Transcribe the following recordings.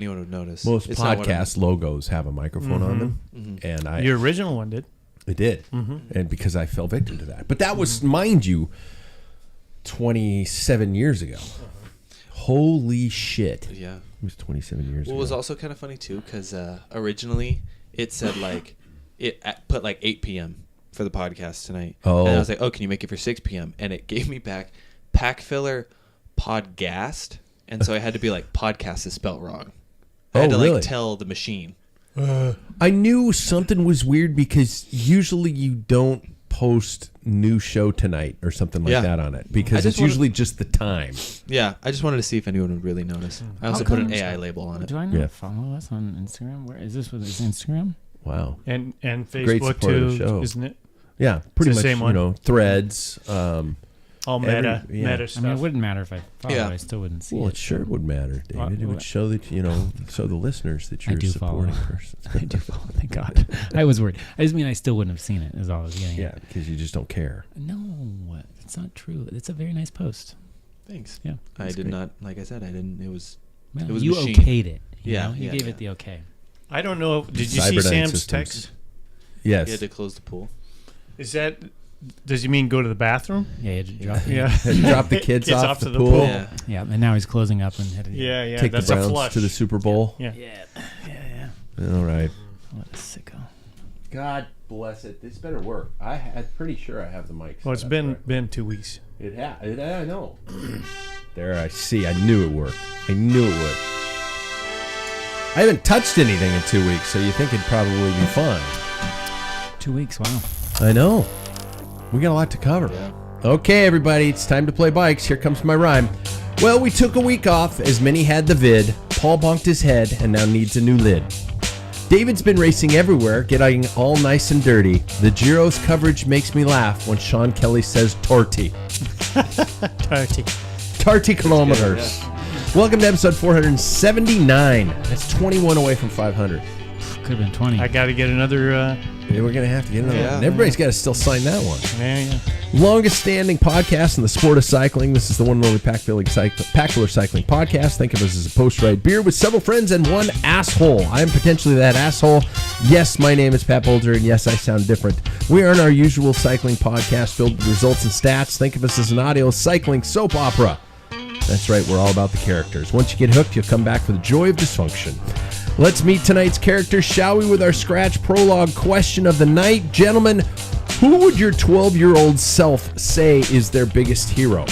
anyone would notice. Most podcast logos have a microphone on them, and your original one did. It did, and because I fell victim to that. But that was, mind you, 27 years ago. Holy shit! Yeah, it was 27 years ago. Well, it was also kind of funny too because originally it said like it put like 8 p.m. for the podcast tonight. Oh, and I was like, oh, can you make it for 6 p.m.? And it gave me back Packfiller Podcast, and so I had to be like, podcast is spelled wrong. I had to like tell the machine. I knew something was weird because usually you don't post new show tonight or something like that on it because it's usually just the time. Yeah, I just wanted to see if anyone would really notice. I also put an AI label on it. Do I not follow us on Instagram? Where is this? With his Instagram? Wow. And Facebook too, isn't it? Yeah, pretty much. Same one. Threads. All meta stuff. I mean, it wouldn't matter if I followed. I still wouldn't see it. Well, it sure would matter, David. It would show that show the listeners that you're a supporting person. I do follow. Thank God. I was worried. I just mean I still wouldn't have seen it. Is all I was getting. Yeah, because you just don't care. No, it's not true. It's a very nice post. Thanks. Yeah, I did not. Like I said, I didn't. It was. Well, it was you machine. okayed it. You gave it the okay. I don't know. Did you see Sam's text? Yes. He had to close the pool. Is that? Does he mean go to the bathroom? Yeah, he had to drop. Drop the kids off the pool. Yeah, and now he's closing up and headed. Yeah. Take That's the Browns a flush to the Super Bowl. Yeah. All right. What a sicko. God bless it. This better work. I'm pretty sure I have the mic. Well, it's been 2 weeks. It has. I know. There, I see. I knew it worked. I knew it would. I haven't touched anything in 2 weeks, so you think it'd probably be fine. 2 weeks. Wow. I know. We got a lot to cover. Yeah. Okay, everybody, it's time to play bikes. Here comes my rhyme. Well, we took a week off as many had the vid. Paul bonked his head and now needs a new lid. David's been racing everywhere, getting all nice and dirty. The Giro's coverage makes me laugh when Sean Kelly says torty. Tarty kilometers. Yeah. Welcome to episode 479. That's 21 away from 500. Could have been 20. I got to get another... Yeah, we're going to have to get another one. Everybody's got to still sign that one. Yeah. Longest standing podcast in the sport of cycling. This is the one and only Packfiller Cycling Podcast. Think of us as a post-ride beer with several friends and one asshole. I am potentially that asshole. Yes, my name is Pat Bolger, and yes, I sound different. We aren't our usual cycling podcast filled with results and stats. Think of us as an audio cycling soap opera. That's right, we're all about the characters. Once you get hooked, you'll come back for the joy of dysfunction. Let's meet tonight's characters, shall we, with our scratch prologue question of the night. Gentlemen, who would your 12-year-old self say is their biggest hero?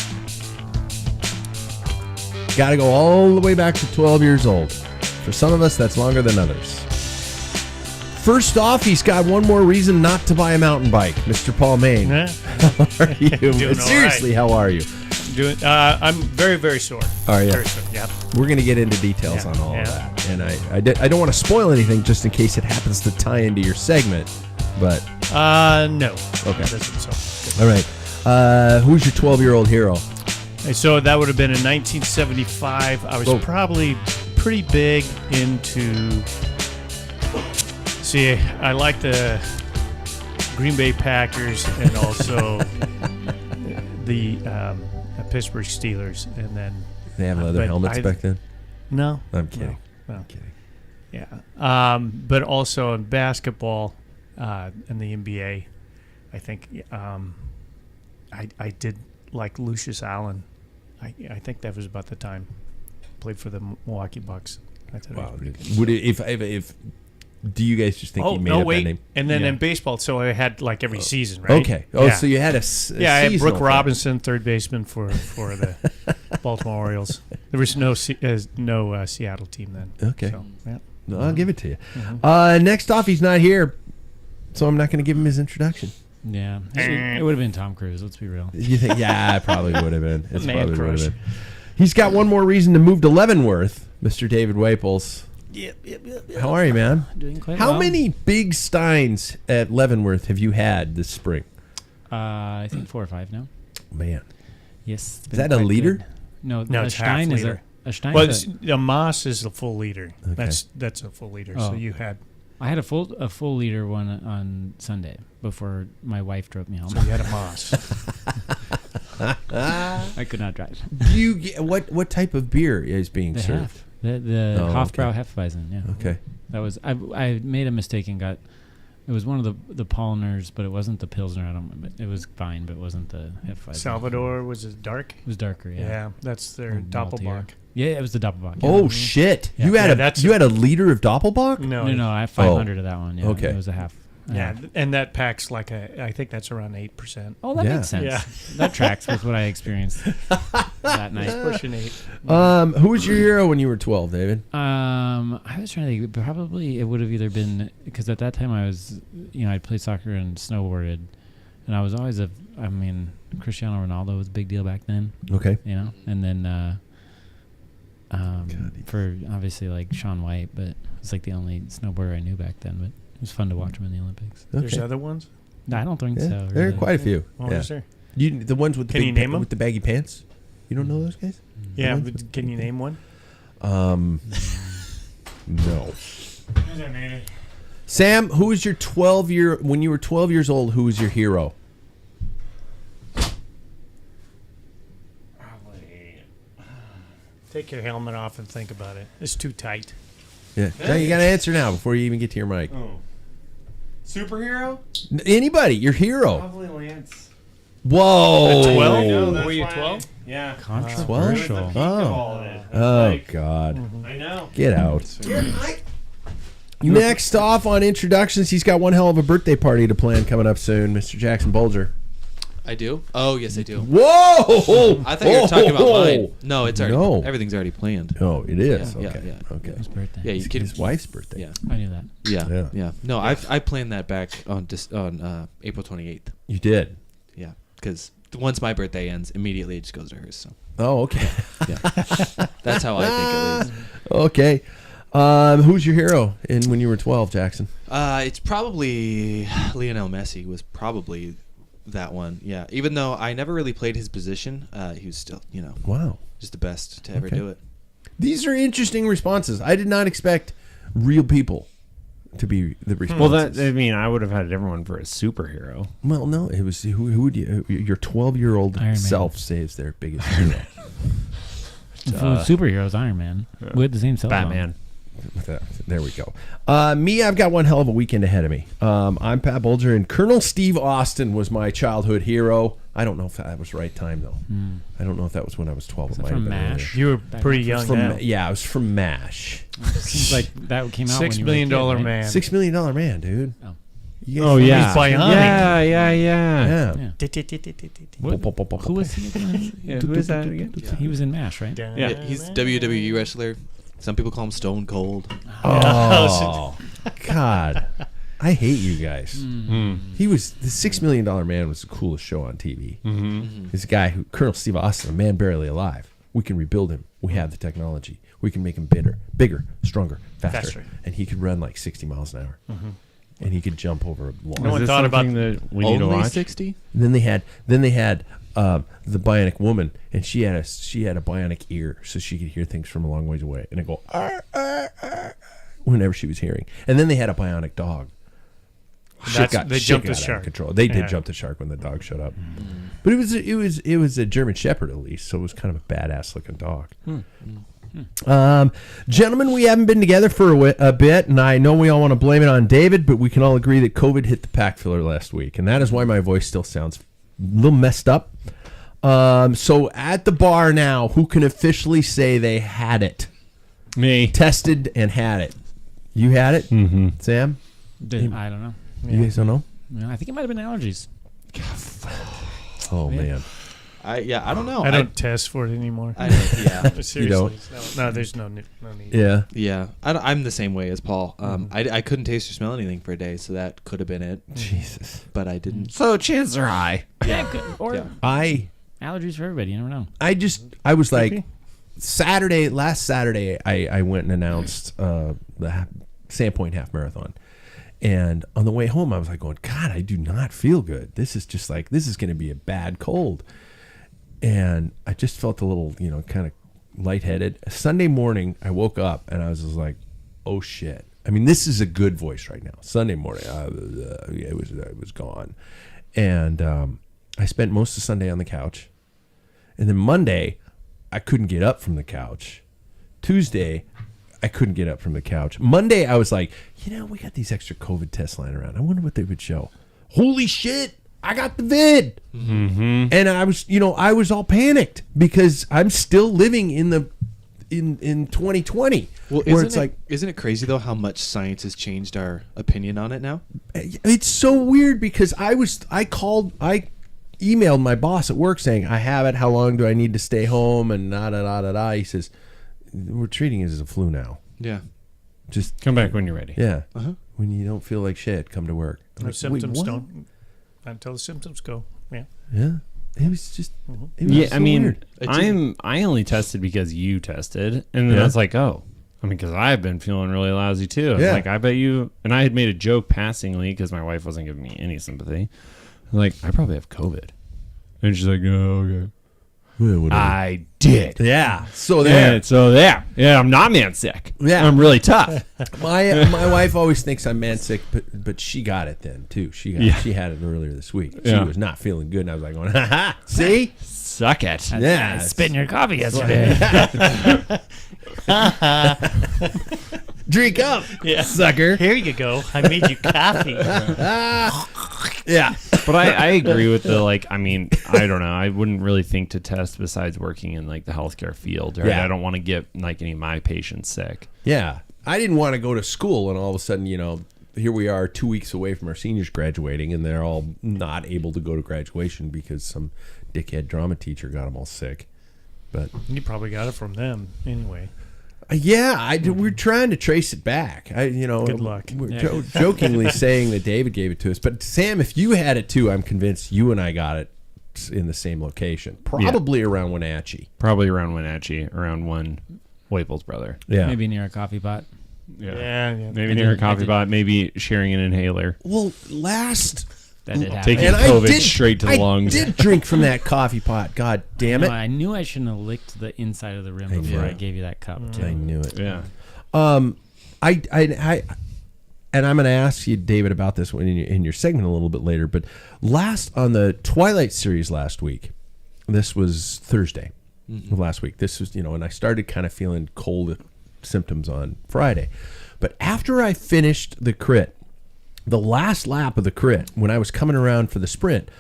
Got to go all the way back to 12 years old. For some of us, that's longer than others. First off, he's got one more reason not to buy a mountain bike. Mr. Paul Main. How are you? Seriously, how are you? I'm very, very sore. Are you? Very sore, yeah. We're going to get into details on all of that. And I don't want to spoil anything just in case it happens to tie into your segment. But no. Okay. It doesn't, so. All right. Who's your 12-year-old hero? So that would have been in 1975. I was probably pretty big into... See, I like the Green Bay Packers and also the Pittsburgh Steelers. And then they have leather helmets back then? No. I'm kidding. No. I'm kidding. Yeah. But also in basketball in the NBA, I think I did like Lucius Allen. I think that was about the time. Played for the Milwaukee Bucks. Wow. Would it, if do you guys just think he made up that name? And then in baseball, so I had like every season, right? Okay. So you had a season. I had Brooke Robinson, third baseman for the Baltimore Orioles. There was no Seattle team then. Okay. So, yeah. No, I'll give it to you. Mm-hmm. Next off, he's not here, so I'm not going to give him his introduction. Yeah. It would have been Tom Cruise, let's be real. You think? Yeah, it probably would have been. It probably would have been. He's got one more reason to move to Leavenworth, Mr. David Waples. Yep. How are you, man? Doing quite well. How well. many big steins at Leavenworth have you had this spring? I think 4 or 5 now. Man. Yes. Is that a liter? Good. No, it's stein half is liter. A stein. Well, a Moss is a full liter. Okay. That's a full liter. Oh. So you had. I had a full liter one on Sunday before my wife drove me home. So you had a Moss. I could not drive. Do you get, what type of beer is being served? The Oh, Hofbrau okay. Hefeweizen. Yeah. Okay. That was I made a mistake and got. It was one of the Polners, but it wasn't the Pilsner. I don't. But it was fine, but it wasn't the Hefeweizen. Salvador was it dark? It was darker. Yeah. Yeah, that's their Oh, Doppelbock. maltier. Yeah, it was the Doppelbock. Yeah. Oh shit! Yeah. You had Yeah, you had a liter of Doppelbock? No, I have 500 of that one. Yeah, Okay. It was a half. Yeah, and that pack's like I think that's around 8%. Oh, that Yeah. makes sense. Yeah. That tracks with what I experienced that night. Pushing 8. Who was your hero when you were 12, David? I was trying to think. Probably it would have either been because at that time I was, I'd played soccer and snowboarded, and I was always Cristiano Ronaldo was a big deal back then. Okay. And then for obviously like Shaun White, but it's like the only snowboarder I knew back then. But it was fun to watch him in the Olympics. There's Okay. other ones? No, I don't think Yeah, so. there are really. quite a few. What Yeah. was there? The ones with the Can you name 'em? with the baggy pants. You don't know those guys? Yeah, ones but can you name one? No. Sam, who was your 12-year when you were 12 years old? Who was your hero? Take your helmet off and think about it. It's too tight. Yeah. Now you got to answer now before you even get to your mic. Oh. Superhero? Anybody, your hero. Probably Lance. Whoa. At 12? I know, that's Were you why 12? Yeah. Controversial. It was the peak Oh. of all of it. It was Oh like, God. I know. Get out. Next off on introductions, he's got one hell of a birthday party to plan coming up soon, Mr. Jackson Bulger. I do? Oh, yes, I do. Whoa! I thought you were talking about mine. No, it's already. No. Everything's already planned. Oh, it is. Yeah, Okay. yeah. Okay. His birthday. Yeah, you His, can. his wife's birthday. Yeah, I knew that. Yeah. yeah. No, I planned that back on April 28th. You did. Yeah, because once my birthday ends, immediately it just goes to hers. So Oh, okay. yeah, that's how I think at least. Okay. Who's your hero in when you were 12, Jackson? It's probably Lionel Messi was probably that one. Yeah, even though I never really played his position, he was still, Wow. just the best to ever Okay. do it. These are interesting responses. I did not expect real people to be the responses. Well, I would have had everyone for a superhero. Well, no, it was who would you? Your 12-year-old Iron Man. self says their biggest hero. Superheroes, Iron Man. We had the same cell phone. Batman. There we go. Me, I've got one hell of a weekend ahead of me. I'm Pat Bulger, and Colonel Steve Austin was my childhood hero. I don't know if that was the right time, though. I don't know if that was when I was 12. Is It that might have from been MASH? earlier. You were pretty It young was from, now. yeah, I was from MASH. Seems like that came out when $6 you million were a kid, right? man. $6 million man, dude. Oh. You guys- Oh, yeah. He's bionic. Yeah. Yeah. Yeah. Who was he again? Yeah, who is that again? He was in MASH, right? Yeah, he's WWE wrestler. Some people call him Stone Cold. Oh, God. I hate you guys. Mm. He was the $6 million man was the coolest show on TV. This guy who Colonel Steve Austin, a man barely alive. We can rebuild him. We have the technology. We can make him bigger, stronger, faster. And he could run like 60 miles an hour. And he could jump over a lawn. No one Is this thought about something that we need to Only watch? 60? And then they had the bionic woman, and she had a bionic ear, so she could hear things from a long ways away, and it go "Arr, arr, arr," whenever she was hearing. And then they had a bionic dog. They jumped the out of shark. control. They did Yeah. jump the shark when the dog showed up, but it was a German Shepherd at least, so it was kind of a badass looking dog. Gentlemen, we haven't been together for a bit, and I know we all want to blame it on David, but we can all agree that COVID hit the Packfiller last week, and that is why my voice still sounds a little messed up. So at the bar now, who can officially say they had it? Me. Tested and had it. You had it? Mm-hmm. Sam? I don't know. You guys don't know? I think it might have been allergies. Oh, Yeah. man. I don't know. I don't test for it anymore. Yeah. Seriously. No, there's no need. Yeah. Yeah, I'm the same way as Paul. I couldn't taste or smell anything for a day, so that could have been it. Jesus. But I didn't. So chances are high. Or Yeah. allergies for everybody. You never know. I was like, last Saturday, I went and announced the Sandpoint Half Marathon. And on the way home, I was like going, God, I do not feel good. This is just like, this is going to be a bad cold. And I just felt a little, kind of lightheaded. Sunday morning, I woke up and I was just like, oh shit. I mean, this is a good voice right now. Sunday morning, it was gone. And I spent most of Sunday on the couch. And then Monday, I couldn't get up from the couch Tuesday, I couldn't get up from the couch. Monday, I was like, we got these extra COVID tests lying around. I wonder what they would show. Holy shit, I got the vid. Mm-hmm. And I was all panicked because I'm still living in 2020. Well, where it's like, isn't it crazy though how much science has changed our opinion on it now? it's so weird because I emailed my boss at work saying, I have it. How long do I need to stay home? And da. He says, we're treating it as a flu now. Yeah. Just Come back when you're ready. yeah. Uh-huh. When you don't feel like shit, come to work. I'm No like, symptoms wait, what? don't until the symptoms go. Yeah. Yeah. It was just. It was Yeah, so I mean, weird. I only tested because you tested, and then Yeah. I was like, oh, because I've been feeling really lousy too. I was Yeah. like, I bet you, and I had made a joke passingly because my wife wasn't giving me any sympathy. I'm like, I probably have COVID, and she's like, oh, okay. Yeah, whatever. I did. Yeah. So there. Yeah, so there. Yeah, I'm not man sick. Yeah. I'm really tough. My wife always thinks I'm man sick, but she got it then too. She had it earlier this week. She Yeah. was not feeling good, and I was like, going, ha ha. See? Suck it. Yeah. I spit in your coffee yesterday. Drink up, sucker. Here you go. I made you coffee. Yeah. But I agree with the, like, I mean, I don't know. I wouldn't really think to test besides working in, like, the healthcare field. Right? Yeah. I don't want to get, like, any of my patients sick. Yeah. I didn't want to go to school, and all of a sudden, here we are 2 weeks away from our seniors graduating, and they're all not able to go to graduation because some dickhead drama teacher got them all sick. But You probably got it from them anyway. we're trying to trace it back. Good luck. We're jokingly saying that David gave it to us, but Sam, if you had it too, I'm convinced you and I got it in the same location, probably around Wenatchee. Probably around Wenatchee, around one Wapel's brother. Yeah. Maybe near a coffee pot. Yeah. Maybe near a coffee pot, maybe sharing an inhaler. Well, last That did happen. Taking and COVID straight to the I lungs. did drink from that coffee pot. God damn it! No, I knew I shouldn't have licked the inside of the rim before I gave you that cup. I Too. knew it. Yeah. I and I'm going to ask you, David, about this one in your segment a little bit later. But on the Twilight series last week, this was Thursday of last week. This was, and I started kind of feeling cold symptoms on Friday. But after I finished the crit, the last lap of the crit, when I was coming around for the sprint,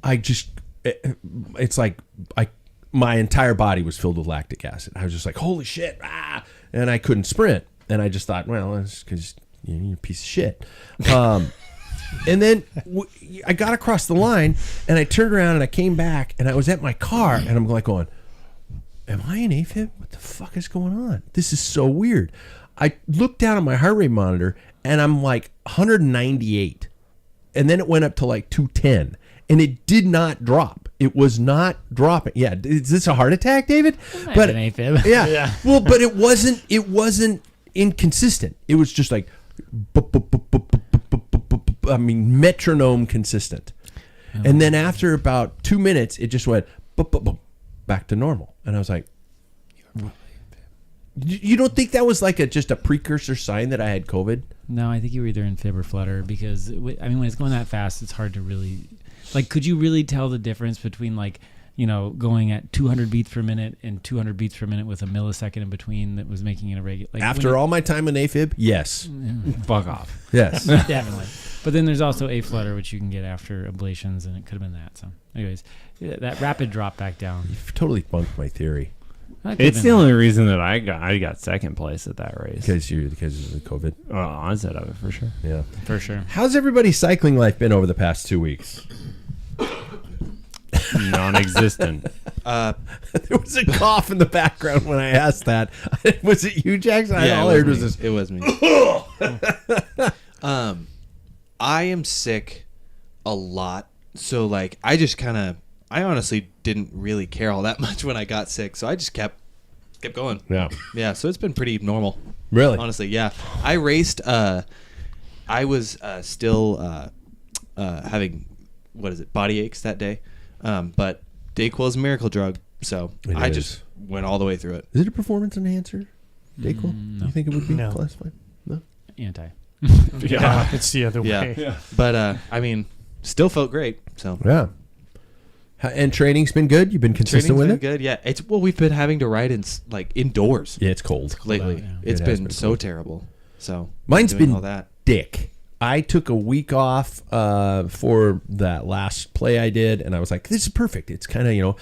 it's like my entire body was filled with lactic acid. I was just like, holy shit, and I couldn't sprint. And I just thought, well, that's because you're a piece of shit. And then I got across the line, and I turned around, and I came back, and I was at my car, and I'm like going, am I in AFib? What the fuck is going on? This is so weird. I looked down at my heart rate monitor, and I'm like 198. And then it went up to like 210. And it did not drop. It was not dropping. Yeah, is this a heart attack, David? But an AFib. Yeah. Well, but it wasn't inconsistent. It was just like, I mean, metronome consistent. And then after about 2 minutes, it just went back to normal. And I was like, you don't think that was like just a precursor sign that I had COVID? No, I think you were either in fib or flutter because, when it's going that fast, it's hard to really... Like, could you really tell the difference between, like, going at 200 beats per minute and 200 beats per minute with a millisecond in between that was making it a regular... Like, After all my time in AFib? Yes. Fuck off. Yes. Definitely. But then there's also a flutter, which you can get after ablations, and it could have been that. So, anyways, that rapid drop back down. You've totally bunked my theory. It's the only reason that I got second place at that race. Because of the COVID. Onset of it, for sure. Yeah. For sure. How's everybody's cycling life been over the past 2 weeks? Non-existent. There was a cough in the background when I asked that. Was it you, Jackson? All I heard was this. It was me. I am sick a lot, so like I honestly didn't really care all that much when I got sick, so I just kept going. Yeah. So it's been pretty normal. Really? Honestly, yeah. I raced. I was still having body aches that day, but Dayquil is a miracle drug, so I just went all the way through it. Is it a performance enhancer? Dayquil? No. You think it would be No. classified? No. Anti. Yeah, it's the other Yeah. way. But I mean, still felt great. So Yeah. And training's been good. You've been consistent with it. Good, yeah. We've been having to ride in indoors. Yeah, it's cold lately. Yeah. It's It has been been so cold. terrible. So Mine's doing been all that. dick. I took a week off for that last play I did, and I was like, "This is perfect." It's kind of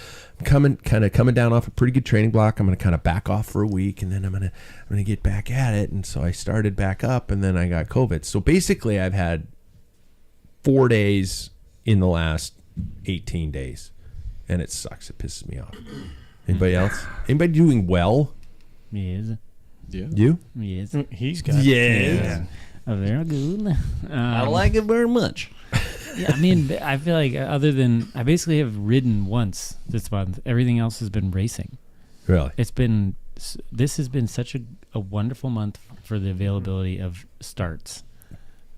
coming down off a pretty good training block. I'm going to kind of back off for a week, and then I'm gonna get back at it. And so I started back up, and then I got COVID. So basically, I've had 4 days in the last 18 days, and it sucks. It pisses me off. Anybody else? Anybody doing well? Yes. Yeah. You? Yes. He's got Yeah. Oh, very good. I like it very much. Yeah, I mean, I feel like other than I basically have ridden once this month, everything else has been racing. Really? This has been such a wonderful month for the availability of starts.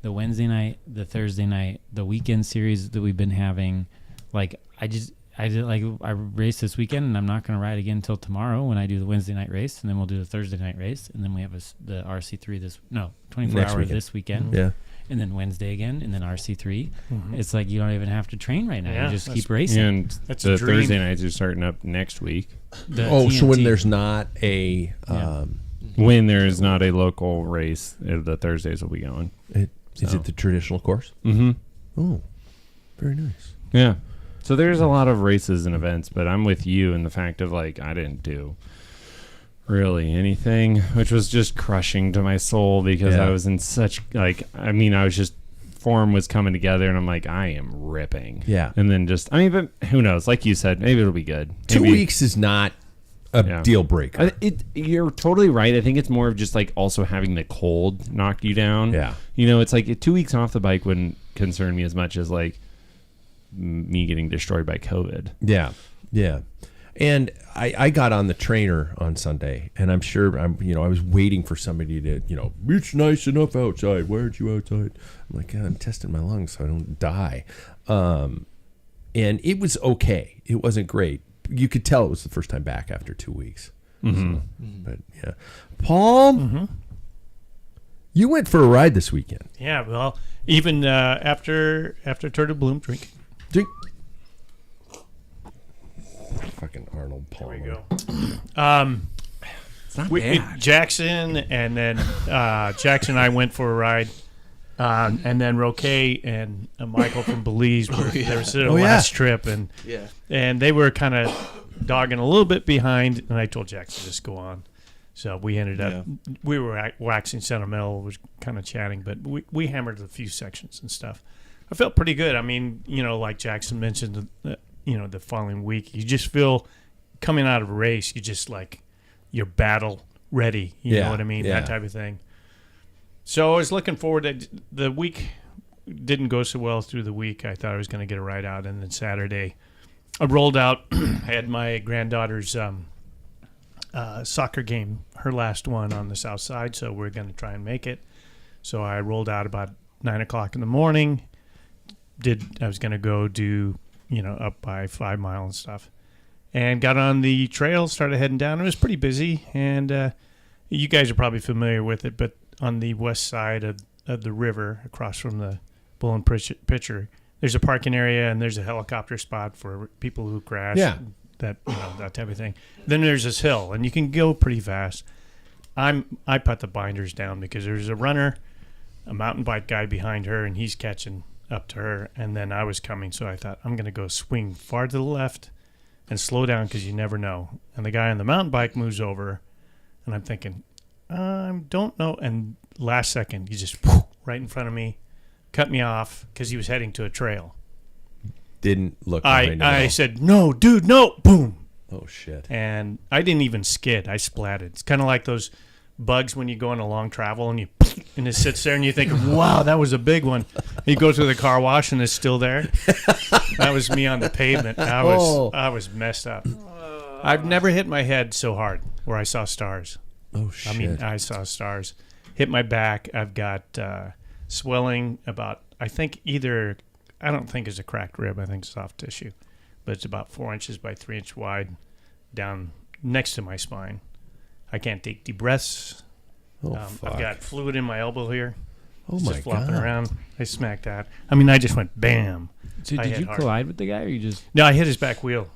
The Wednesday night, the Thursday night, the weekend series that we've been having. Like I raced this weekend, and I'm not going to ride again until tomorrow when I do the Wednesday night race, and then we'll do the Thursday night race, and then we have the RC3 24 Next hour weekend. this weekend. Yeah. And then Wednesday again, and then RC3. It's like you don't even have to train right now. Yeah, you just that's- keep racing. And That's a the dream. Thursday nights are starting up next week. The So when TNT. there's not a When there is not a local race, the Thursdays will be going. is it the traditional course? Mm-hmm. Oh, very nice. Yeah. So there's a lot of races and events, but I'm with you in the fact of I didn't do really anything, which was just crushing to my soul because Yeah. I was in such form was coming together and I'm like, I am ripping. Yeah. And then but who knows? Like you said, maybe it'll be good. 2 Maybe- weeks is not a Yeah. deal breaker. You're totally right. I think it's more of just also having the cold knock you down. Yeah. It's like 2 weeks off the bike wouldn't concern me as much as me getting destroyed by COVID. Yeah, yeah. And I got on the trainer on Sunday, and I'm sure I was waiting for somebody to it's nice enough outside. Why aren't you outside? I'm like, God, I'm testing my lungs so I don't die. And it was okay. It wasn't great. You could tell it was the first time back after 2 weeks. Mm-hmm. But yeah, Paul, you went for a ride this weekend. Yeah, well, even after Turtle Bloom drinking. Drink. Fucking Arnold Palmer. There we go. It's not bad. Jackson and then Jackson and I went for a ride, and then Roque and Michael from Belize were there was their last trip, and they were kind of dogging a little bit behind, and I told Jackson to just go on. So we ended up we were waxing sentimental, was kind of chatting, but we hammered a few sections and stuff. I felt pretty good. I mean, like Jackson mentioned, the following week, you just feel coming out of a race, you just you're battle ready. You know what I mean? Yeah. That type of thing. So I was looking forward to the week. Didn't go so well through the week. I thought I was going to get a ride out, and then Saturday, I rolled out. I had my granddaughter's soccer game, her last one on the south side, so we're going to try and make it. So I rolled out about 9 o'clock in the morning. I was going to go do, up by 5 Mile and stuff. And got on the trail, started heading down. It was pretty busy, and you guys are probably familiar with it, but on the west side of the river, across from the Bull and Pitcher, there's a parking area, and there's a helicopter spot for people who crash. Yeah. That type of thing. Then there's this hill, and you can go pretty fast. I put the binders down because there's a runner, a mountain bike guy behind her, and he's catching up to her, and then I was coming, so I thought I'm going to go swing far to the left and slow down because you never know. And the guy on the mountain bike moves over, and I'm thinking, don't know. And last second, he just right in front of me, cut me off because he was heading to a trail. Didn't look behind him at I all. said, no, dude, no, boom. Oh, shit. And I didn't even skid. I splatted. It's kind of like those bugs when you go on a long travel and it sits there and you think, wow, that was a big one. You go through the car wash and it's still there. That was me on the pavement. I was messed up. I've never hit my head so hard where I saw stars. Oh, shit. I mean, I saw stars. Hit my back. I've got swelling about, I don't think it's a cracked rib. I think it's soft tissue. But it's about 4 inches by 3 inch wide down next to my spine. I can't take deep breaths. Oh, fuck. I've got fluid in my elbow here. Oh, It's my just flopping God. around. I smacked that. I mean, I just went bam. So I did hit you hard. collide with the guy, or you just? No, I hit his back wheel,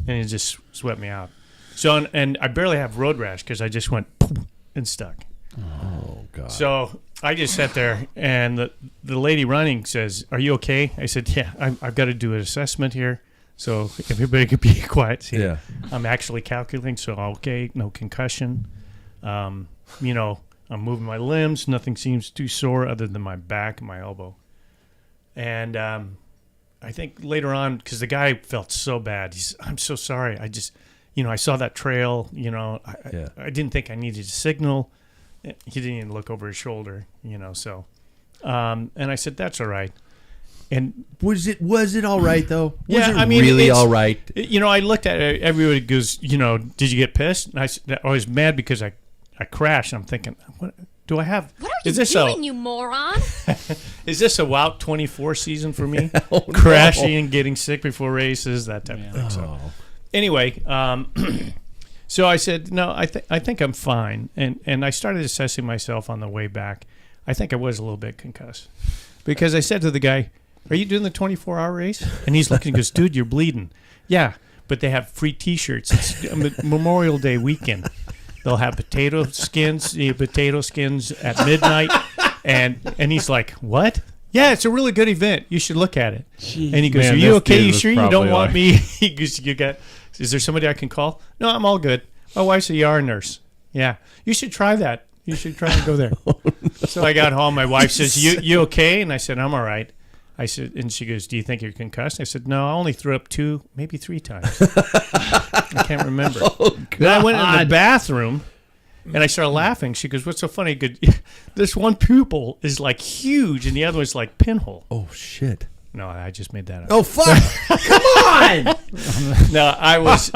and it just swept me out. So, and I barely have road rash because I just went poof and stuck. Oh God. So I just sat there, and the lady running says, "Are you okay?" I said, "Yeah, I've got to do an assessment here, so everybody could be quiet." See, Yeah. I'm actually calculating, so okay, no concussion. I'm moving my limbs. Nothing seems too sore other than my back and my elbow. And I think later on, because the guy felt so bad, he's, "I'm so sorry. I just, I saw that trail. I didn't think I needed to signal." He didn't even look over his shoulder, so. And I said, "That's all right." And Was it all right though? Yeah, was it I mean, really it's- all right? I looked at it. Everybody goes, "Did you get pissed?" And I was mad because I crashed. I'm thinking, what do I have? What are Is you this doing, you moron? Is this a Wout 24 season for me? No. Crashing and getting sick before races, that type of thing. So Oh. anyway, so I said, "No, I think I'm fine." And I started assessing myself on the way back. I think I was a little bit concussed because I said to the guy, "Are you doing the 24-hour race?" And he's looking and goes, "Dude, you're bleeding." "Yeah, but they have free T-shirts. It's Memorial Day weekend. They'll have potato skins at midnight." And he's like, "What?" "Yeah, it's a really good event. You should look at it." And he goes, Man, "Are you this okay? dude You was sure you don't probably want like- me?" He goes, "Is there somebody I can call?" "No, I'm all good. My wife's a ER nurse." "Yeah, you should try that. You should try and go there." So I got home. My wife says, "You okay?" And I said, "I'm all right." I said, and she goes, "Do you think you're concussed?" I said, "No, I only threw up 2, maybe 3 times. I can't remember." Then I went in the bathroom, and I started laughing. She goes, "What's so funny?" Good, this one pupil is like huge, and the other one's like pinhole. Oh shit. No, I just made that up. Oh fuck. Come on. No, I was.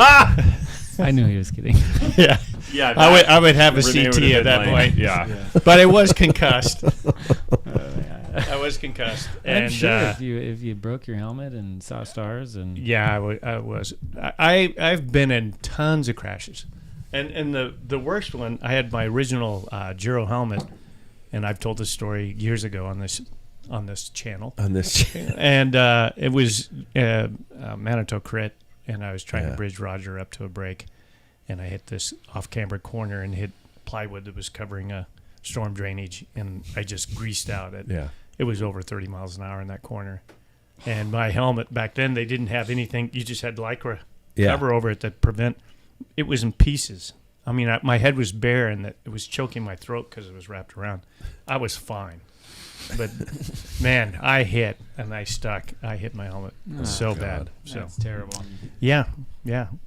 I knew he was kidding. Yeah, Yeah, I would have a Renee CT would've at been that like, point. Yeah. But I was concussed. I was concussed, I'm and sure if you broke your helmet and saw stars and yeah, I was. I've been in tons of crashes, and the worst one, I had my original Giro helmet, and I've told this story years ago on this channel. On this. And it was Manitou crit, and I was trying to bridge Roger up to a break, and I hit this off-camber corner and hit plywood that was covering a storm drainage, and I just greased out. It was over 30 miles an hour in that corner. And my helmet, back then, they didn't have anything. You just had Lycra cover over it to prevent. It was in pieces. I mean, my head was bare, and it was choking my throat because it was wrapped around. I was fine. But, man, I hit, and I stuck. I hit my helmet so bad. So that's terrible. yeah.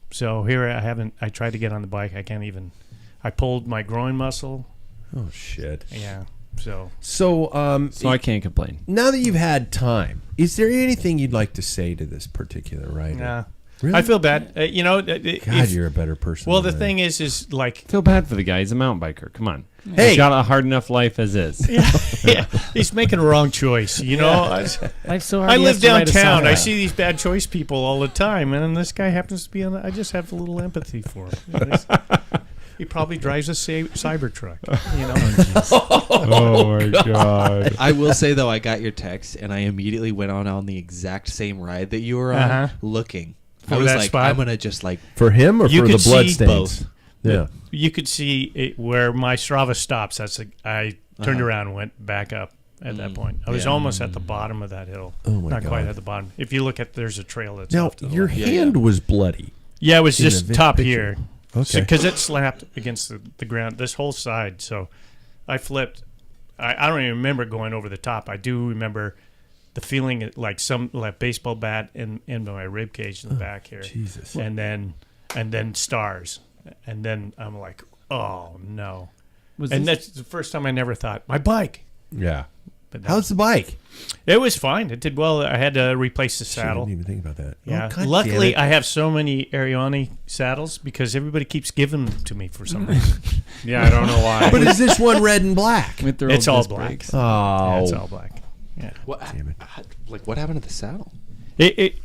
So here I tried to get on the bike. I can't even. I pulled my groin muscle. Oh shit. Yeah. So So I can't complain. now that you've had time, is there anything you'd like to say to this particular rider? nah. Really? I feel bad. God, you're a better person. well, than the that. thing is like, Feel bad for the guy. He's a mountain biker. Come on. Hey. He's got a hard enough life as is. yeah, he's making a wrong choice. Life's so hard. I he live has to write a downtown. song I about. see these bad choice people all the time, and this guy happens to be on. I just have a little empathy for him. He probably drives a Cybertruck. Oh my god. I will say though, I got your text and I immediately went on the exact same ride that you were on, Uh-huh. looking. For I was that like, spot? I'm gonna just like for him or You for the could blood see stains? both. Yeah. You could see it where my Strava stops. I turned around and went back up at that point. I was almost at the bottom of that hill. Oh, my Not quite God. at the bottom. If you look at, there's a trail that's Now off to the your left. hand was bloody. Yeah, it was in just the top picture. here. Okay. Because it slapped against the ground, this whole side. So I flipped. I don't even remember going over the top. I do remember the feeling like baseball bat in my rib cage in the back here. Jesus. And then stars. And then I'm like, oh no. And that's the first time I never thought, my bike. Yeah. But How's the bike? it was fine. It did well. I had to replace the Shit, I saddle. didn't even think about that. Yeah. Oh, God Luckily, damn it. I have so many Ariani saddles because everybody keeps giving them to me for some reason. Yeah, I don't know why. But is this one red and black? With their It's old all disc black. brakes. Oh. Yeah, it's all black. Yeah. what? Damn it. Like what happened to the saddle?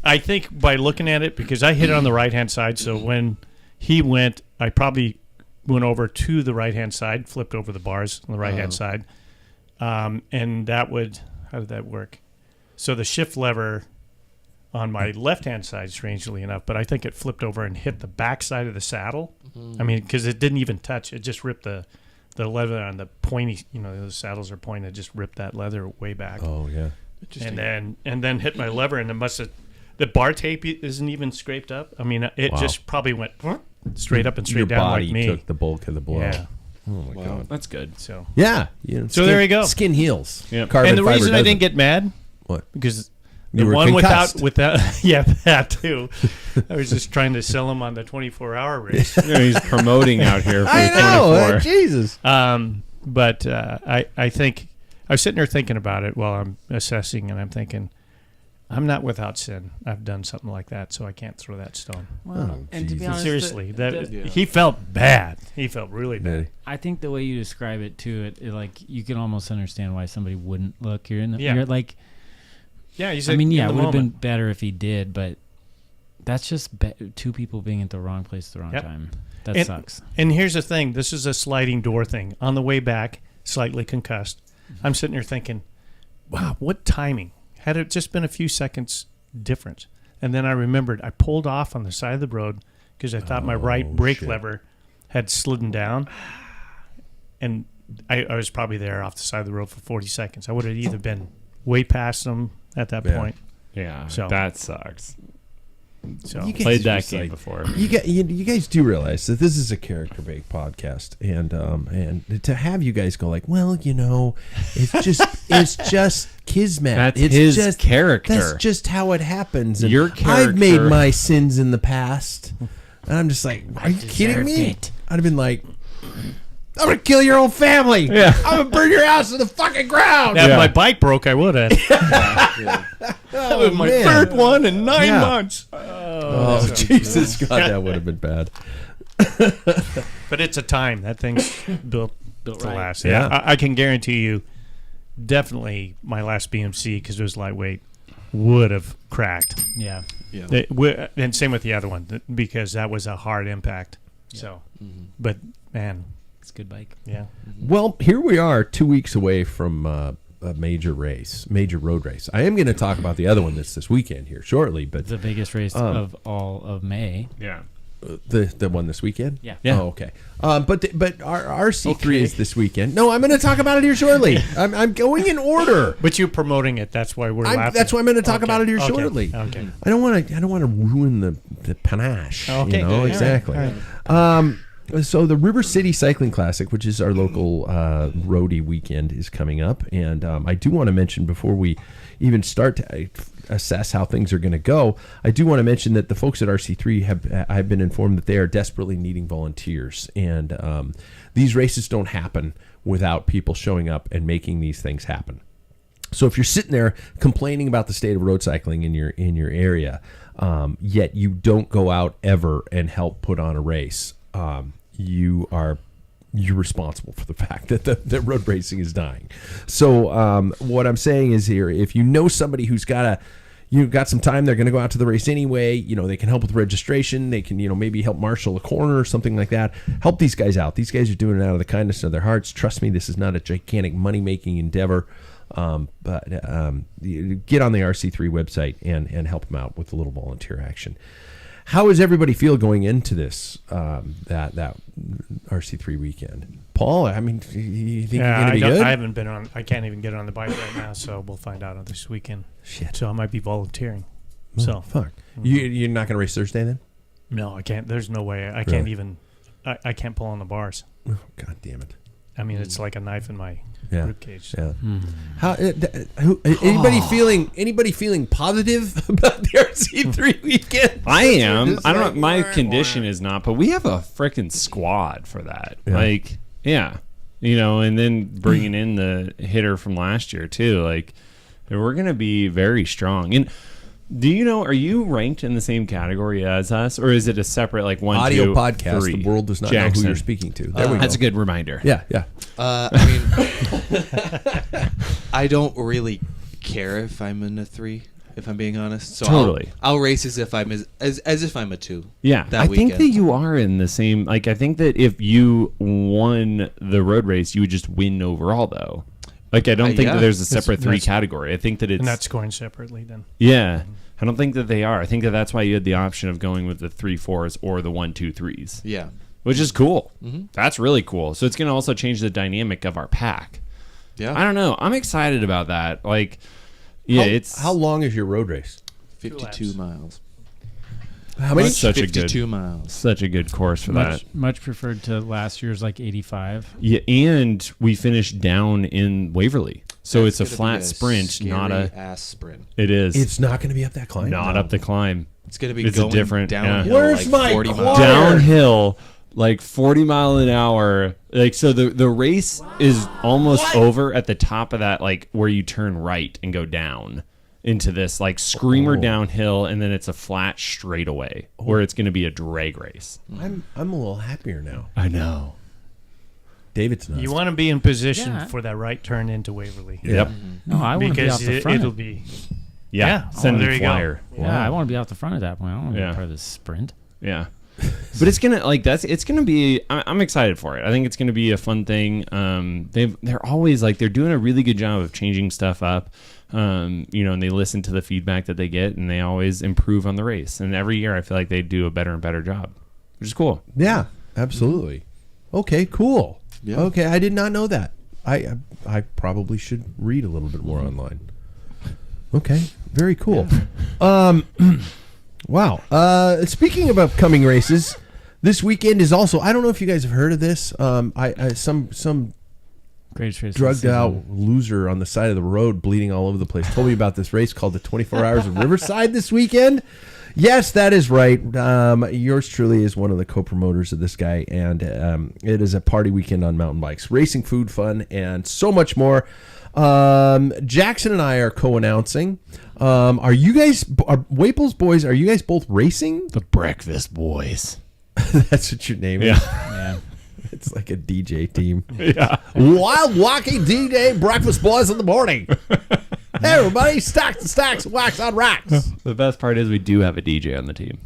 I think by looking at it, because I hit it on the right-hand side, so when he went, I probably went over to the right-hand side, flipped over the bars on the right-hand side. And that would, how did that work? So the shift lever on my left-hand side, strangely enough, but I think it flipped over and hit the back side of the saddle. I mean, because it didn't even touch. It just ripped the leather on the pointy, the saddles are pointed, just ripped that leather way back. Oh, yeah. And then hit my lever, and it must have, the bar tape isn't even scraped up. I mean, it just probably went straight up and straight down like me. Your body took the bulk of the blow. Yeah. Oh, my God. That's good. So Yeah. there you go. Skin heals. Yep. Carbon and the fiber reason I doesn't. didn't get mad, What? because You the were one concussed. without yeah, that too. I was just trying to sell him on the 24-hour race. He's promoting out here for I the know. 24. Jesus. But I think I was sitting there thinking about it while I'm assessing, and I'm thinking, I'm not without sin. I've done something like that, so I can't throw that stone. Well, and to be Jesus. honest, Seriously, Yeah. he felt bad. He felt really bad. I think the way you describe it too, it like you can almost understand why somebody wouldn't look. You're in the, Yeah. you're like, Yeah, he's. I mean, yeah, in it the would have been moment. better if he did, but that's just two people being at the wrong place at the wrong Yep. time. That And- sucks. And here's the thing: this is a sliding door thing. On the way back, slightly concussed. I'm sitting there thinking, "Wow, what timing! Had it just been a few seconds difference." And then I remembered I pulled off on the side of the road because I thought my right brake shit. lever had slidden down, and I was probably there off the side of the road for 40 seconds. I would have either been way past them at that Yeah. point. Yeah, So- that sucks. So You guys Played that just, game like, before. You guys do realize that this is a character-based podcast, and to have you guys go like, well, it's just kismet. That's it's his just, character. That's just how it happens. And Your I've made character- my sins in the past, and I'm just like, are you kidding me? it. I'd have been like, I'm gonna kill your whole family. Yeah. I'm gonna burn your house to the fucking ground. if Yeah. my bike broke, I would have. That was my man. third one in 9 Yeah. months. Oh, Jesus God, that would have been bad. But it's a time. That thing's built to right. last. Yeah. I can guarantee you, definitely my last BMC, because it was lightweight, would have cracked. Yeah. And same with the other one, because that was a hard impact. So, but man, It's a good bike. yeah. Well, here we are 2 weeks away from a major road race. I am going to talk about the other one that's this weekend here shortly, but The biggest race of all of May. Yeah. the one this weekend? Yeah. Yeah. Oh, okay. But our RC3 is this weekend. No, I'm going to talk about it here shortly. I'm going in order. But you're promoting it. That's why we're laughing. That's why I'm going to talk Okay. about it here Okay. shortly. Okay. I don't want to ruin the panache. Okay. You know, All right. exactly. All right. So the River City Cycling Classic, which is our local roadie weekend, is coming up, and I do want to mention before we even start to assess how things are going to go, I do want to mention that the folks at RC3 I've been informed that they are desperately needing volunteers, and these races don't happen without people showing up and making these things happen. So if you're sitting there complaining about the state of road cycling in your area, yet you don't go out ever and help put on a race, you're responsible for the fact that the road racing is dying. So what I'm saying is here, if you know somebody who's got some time, they're going to go out to the race anyway. They can help with registration. They can maybe help marshal a corner or something like that. Help these guys out. These guys are doing it out of the kindness of their hearts. Trust me, this is not a gigantic money making endeavor. But you get on the RC3 website and help them out with a little volunteer action. How does everybody feel going into this that RC3 weekend? Paul, I mean, you think you're going to be good? I haven't been on. I can't even get on the bike right now, so we'll find out on this weekend. Shit. So I might be volunteering. Oh, So fuck. You're not going to race Thursday then? no, I can't. There's no way. I can't even. I can't pull on the bars. Oh, God damn it. I mean, it's like a knife in my Yeah. ribcage. Yeah. How? Anybody feeling positive about the RC3 weekend? I am. Just I don't like, know. My wah, condition wah. is not, but we have a freaking squad for that. Yeah. Like, yeah. And then bringing in the hitter from last year, too. Like, we're going to be very strong. And are you ranked in the same category as us? Or is it a separate, like, 1, Audio 2, podcast. 3? The world does not know Jackson. who you're speaking to. There we go. That's a good reminder. Yeah, yeah. I mean, I don't really care if I'm in a 3, if I'm being honest. So Totally. I'll race as if I'm as if I'm a 2. Yeah, that I think weekend. that you are in the same. Like, I think that if you won the road race, you would just win overall, though. Like, I don't think yeah. that there's a separate 3 that's- category. I think that it's And that's scoring separately then. yeah. I don't think that they are. I think that that's why you had the option of going with the 3-4s or the 1-2-3s. Yeah. Which is cool. Mm-hmm. That's really cool. So it's going to also change the dynamic of our pack. Yeah. I don't know. I'm excited about that. Like, yeah, how long is your road race? 52 miles. How many? That's such 52 miles. Such a good course for that. Much preferred to last year's like 85. Yeah, and we finished down in Waverly. So That's it's a gonna be flat sprint, not a ass sprint. It is. It's not going to be up that climb. not up the climb. It's going to be It's a going different- downhill. yeah. Where's like my 40 choir? miles. Downhill, like 40 mile an hour. Like, so the race is almost over at the top of that, like where you turn right and go down into this like screamer downhill, and then it's a flat straightaway where it's going to be a drag race. I'm a little happier now. I know. David's not. You want to be in position Yeah. for that right turn into Waverly. Yep. No, I want to be off Because the front. it'll be. Yeah. Yeah. Send there the you go. flyer. Yeah, I want to be off the front at that point. I don't want to Yeah. be part of this sprint. Yeah. But it's gonna it's gonna be. I'm excited for it. I think it's gonna be a fun thing. They're always like they're doing a really good job of changing stuff up. And they listen to the feedback that they get, and they always improve on the race. And every year, I feel like they do a better and better job, which is cool. Yeah, absolutely. Okay, cool. Yeah. Okay, I did not know that. I probably should read a little bit more online. Okay, very cool. Wow. Speaking of upcoming races, this weekend is also. I don't know if you guys have heard of this. Some Greatest race. of the drugged season. out loser on the side of the road, bleeding all over the place, told me about this race called the 24 Hours of Riverside this weekend. Yes, that is right. Yours truly is one of the co-promoters of this guy, and it is a party weekend on mountain bikes, racing, food, fun, and so much more. Jackson and I are co-announcing. Are you guys, Waples boys, are you guys both racing? The Breakfast Boys. That's what your name is? Yeah. It's like a DJ team. Yeah. Wild Walking DJ Breakfast Boys in the morning. Hey, everybody, stacks and stacks, wax on racks. The best part is we do have a DJ on the team.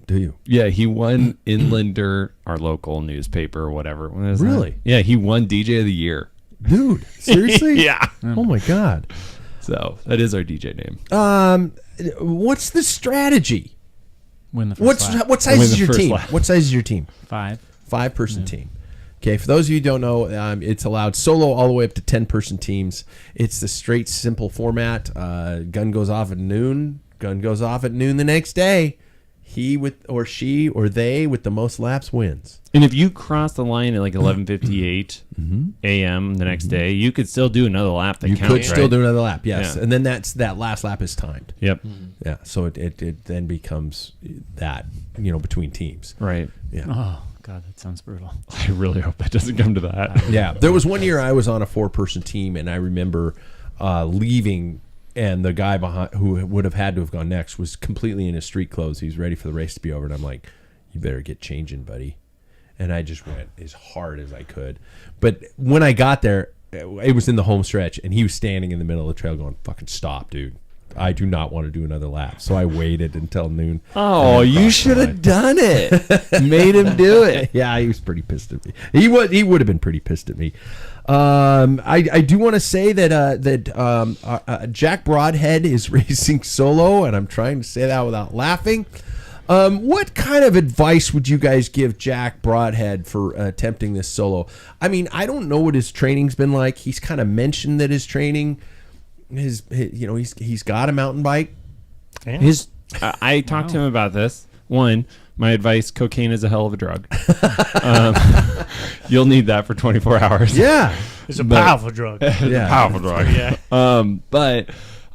Do you? Yeah, he won Inlander, our local newspaper or whatever. What is that? Really? Yeah, he won DJ of the year. Dude, seriously? Yeah. Oh, my God. So that is our DJ name. What's the strategy? Win the first lap. What size Win is the your first team? lap. What size is your team? 5. 5-person team. Okay, for those of you who don't know, it's allowed solo all the way up to 10-person teams. It's the straight, simple format. Gun goes off at noon. Gun goes off at noon the next day. He with or she or they with the most laps wins. And if you cross the line at like 11:58 a.m. the next day, you could still do another lap that You counts, could still right? do another lap, yes. Yeah. And then that last lap is timed. Yep. Yeah, so it then becomes that, between teams. Right. Yeah. Oh, God, that sounds brutal. I really hope that doesn't come to that. Yeah, there was one year I was on a 4-person team, and I remember leaving, and the guy behind who would have had to have gone next was completely in his street clothes. He was ready for the race to be over, and I'm like, "You better get changing, buddy." And I just went as hard as I could. But when I got there, it was in the home stretch, and he was standing in the middle of the trail, going, "Fucking stop, dude! I do not want to do another lap." So I waited until noon. Oh, you should have done it. Made him do it. Yeah, he was pretty pissed at me. He would have been pretty pissed at me. I do want to say that Jack Broadhead is racing solo, and I'm trying to say that without laughing. What kind of advice would you guys give Jack Broadhead for attempting this solo? I mean, I don't know what his training's been like. He's kind of mentioned that his training, he's got a mountain bike. Yeah. I talked to him about this. One, my advice: cocaine is a hell of a drug. You'll need that for 24 hours. Yeah, It's a powerful drug. yeah. Powerful drug. Yeah. But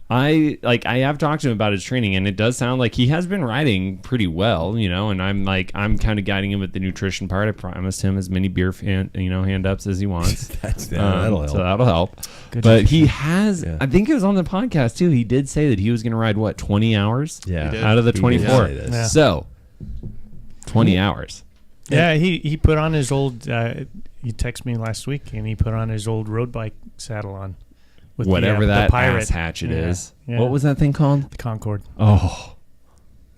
I have talked to him about his training, and it does sound like he has been riding pretty well, and I'm kind of guiding him with the nutrition part. I promised him as many beer hand ups as he wants. That'll help. So that'll help. Good But he has, Yeah. I think it was on the podcast too, he did say that he was going to ride 20 hours Yeah. He did. out of the He did 24. say this. Yeah. So 20 hours. Yeah, he put on his old. He texted me last week, and he put on his old road bike saddle on. With Whatever the that pirate ass hatchet Yeah, is. yeah. What was that thing called? The Concorde? Oh.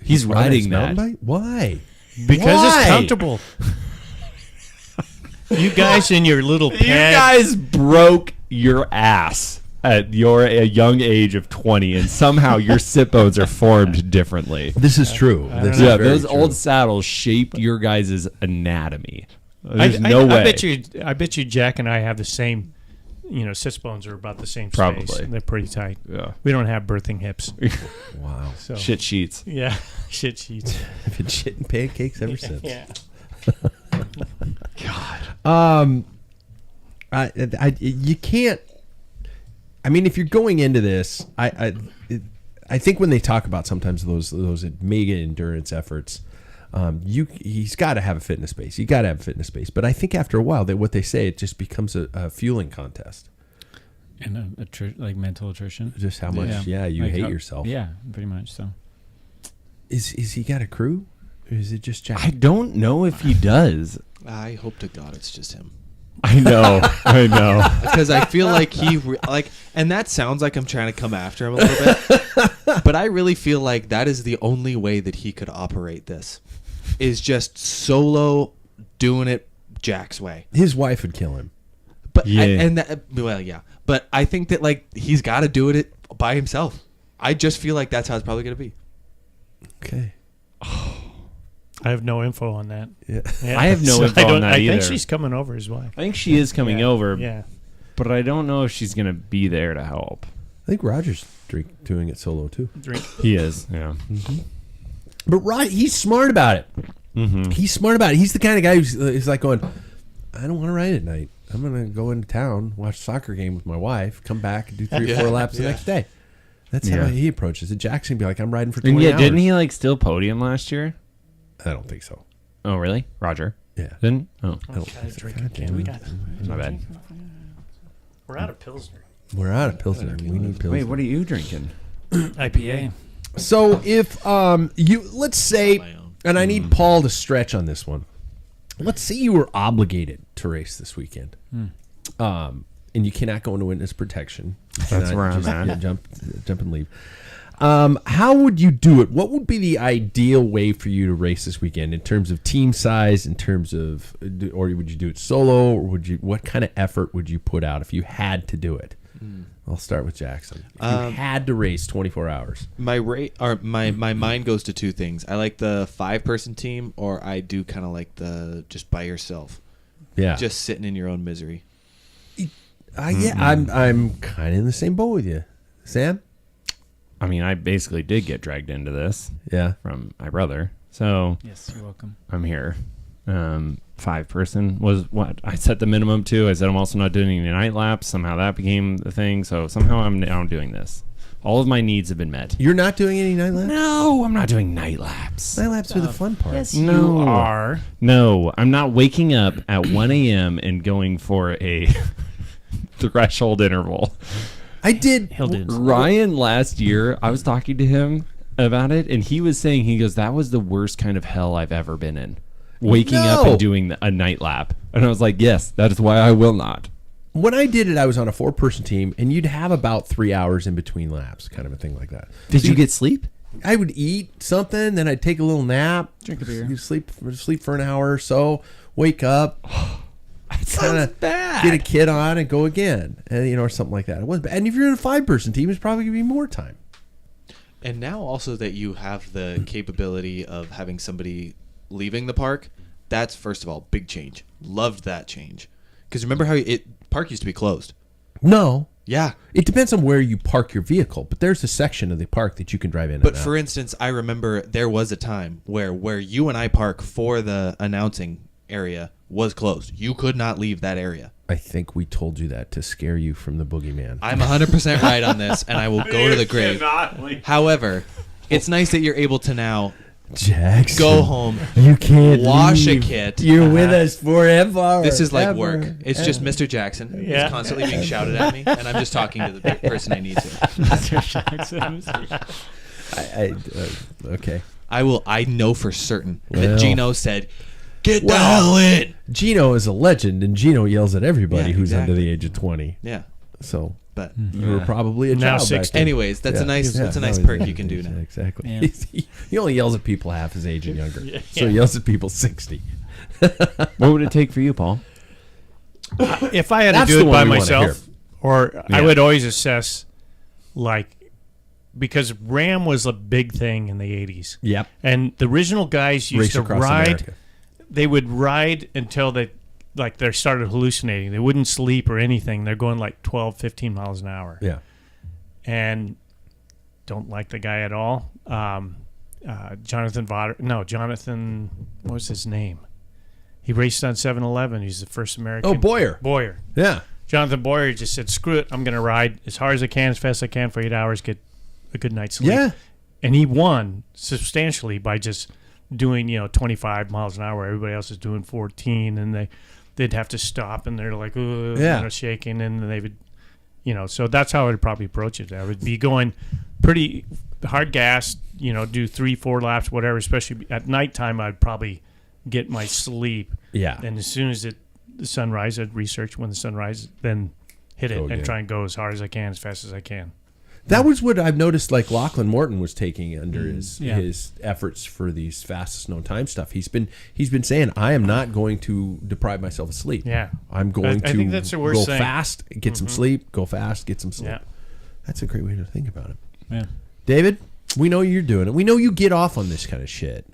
He's riding that. mountain bike? Why? Because Why? it's comfortable. You guys in your little pad. You guys broke your ass at a young age of 20, and somehow your sit bones are formed differently. This is true. This is Yeah, very those true. old saddles shaped your guys' anatomy. There's no way. I bet you Jack and I have the same, sits bones are about the same space. Probably. They're pretty tight. Yeah. We don't have birthing hips. Wow. So Shit sheets. Yeah, shit sheets. I've been shitting pancakes ever since. Yeah. You can't. I mean, if you're going into this, I think when they talk about sometimes those mega endurance efforts, he's got to have a fitness base. You got to have a fitness base. But I think after a while, what they say, it just becomes a fueling contest. And like mental attrition. Just how much, you Like hate how- yourself. Yeah, pretty much. So Is he got a crew, or is it just Jack? I don't know if he does. I hope to God it's just him. I know. Because I feel like and that sounds like I'm trying to come after him a little bit, but I really feel like that is the only way that he could operate this, is just solo doing it Jack's way. His wife would kill him. But Yeah. but I think that he's got to do it by himself. I just feel like that's how it's probably going to be. Okay. I have no info on that. Yeah. Yeah. I have no info on that I either. think she's coming over, his wife. I think she is coming over, Yeah. but I don't know if she's going to be there to help. I think Roger's doing it solo too. Drink. He is, yeah. But he's smart about it. Mm-hmm. He's smart about it. He's the kind of guy who's like going, I don't want to ride at night. I'm going to go into town, watch a soccer game with my wife, come back and do 3 or 4 laps the next day. That's how he approaches it. Jackson be like, I'm riding for 20 And hours. didn't he steal podium last year? I don't think so. Oh, really? Roger? Yeah. Didn't? Oh, I don't think so. drink God again. damn We it. got my bad. We're out of Pilsner. We're out of Pilsner. We need Pilsner. Wait, what are you drinking? IPA. So if let's say, and I need Paul to stretch on this one. Let's say you were obligated to race this weekend, and you cannot go into witness protection. You That's cannot where I'm just, at. Jump and leave. How would you do it? What would be the ideal way for you to race this weekend in terms of team size, in terms of, or would you do it solo, or what kind of effort would you put out if you had to do it? I'll start with Jackson. If you had to race 24 hours. My mind goes to two things. I like the 5-person team, or I do kind of like the just by yourself. Yeah. Just sitting in your own misery. I'm kind of in the same boat with you. Sam? I mean, I basically did get dragged into this Yeah. from my brother. So yes, you're welcome. I'm here. 5-person was what I set the minimum to. I said I'm also not doing any night laps. Somehow that became the thing. So somehow I'm now doing this. All of my needs have been met. You're not doing any night laps? No, I'm not doing night laps. Night laps are the fun part. Yes, No. you are. No, I'm not waking up at 1 a.m. and going for a threshold interval. I did. He'll do. Ryan last year, I was talking to him about it, and he was saying, he goes, that was the worst kind of hell I've ever been in. Waking up No. and doing a night lap. And I was like, yes, that is why I will not. When I did it, I was on a 4-person team, and you'd have about 3 hours in between laps, kind of a thing like that. Did So you get sleep? I would eat something, then I'd take a little nap, Drink a beer. you sleep for an hour or so, wake up, kind of bad. get a kid on, and go again, and or something like that. It wasn't bad. And if you're in a 5-person team, it's probably gonna be more time. And now also that you have the capability of having somebody leaving the park, that's first of all big change. Loved that change. Because remember how park used to be closed. No, Yeah. it depends on where you park your vehicle, but there's a section of the park that you can drive in. But and for out. instance, I remember there was a time where you and I park for the announcing area was closed. You could not leave that area. I think we told you that to scare you from the boogeyman. I'm 100% right on this, and I will go to the grave. However, it's nice that you're able to now Jackson, go home, you can't wash leave. a kit. You're with us forever. This is like ever, work. It's just ever. Mr. Jackson. Yeah. He's constantly being shouted at me, and I'm just talking to the person I need to. Okay. I know for certain Well. that Gino said, "Get the Well. hell in." Gino is a legend, and Gino yells at everybody Yeah, who's exactly. under the age of 20. Yeah, So but you were probably a Now child 60. back then. anyways, that's a nice Yeah, nice no, perk yeah, you can do now. Exactly. Yeah. He only yells at people half his age and younger. Yeah. So he yells at people 60. What would it take for you, Paul? If I had to That's do the it one by we wanna myself, hear. Or I would always assess, like, because RAM was a big thing in the 80s. Yep. And the original guys used Race to across ride. America. They would ride until they started hallucinating. They wouldn't sleep or anything. They're going like 12, 15 miles an hour. Yeah. And don't like the guy at all. Jonathan, what was his name? He raced on 7-Eleven. He's the first American. Oh, Boyer. Boyer. Yeah. Jonathan Boyer just said, screw it, I'm going to ride as hard as I can, as fast as I can for 8 hours, get a good night's sleep. Yeah. And he won substantially by just doing, 25 miles an hour. Everybody else is doing 14, and they'd have to stop, and they're like, shaking, and then they would, so that's how I would probably approach it. I would be going pretty hard gas, do 3-4 laps, whatever, especially at nighttime. I'd probably get my sleep. Yeah. And as soon as the sunrise, I'd research when the sun rises, then hit it and try and go as hard as I can, as fast as I can. That was what I've noticed, like Lachlan Morton was taking under his efforts for these fastest known time stuff. He's been saying, I am not going to deprive myself of sleep. Yeah. I'm going to think that's the worst go thing. Fast, get some sleep, go fast, get some sleep. Yeah. That's a great way to think about it. Yeah. David, we know you're doing it. We know you get off on this kind of shit.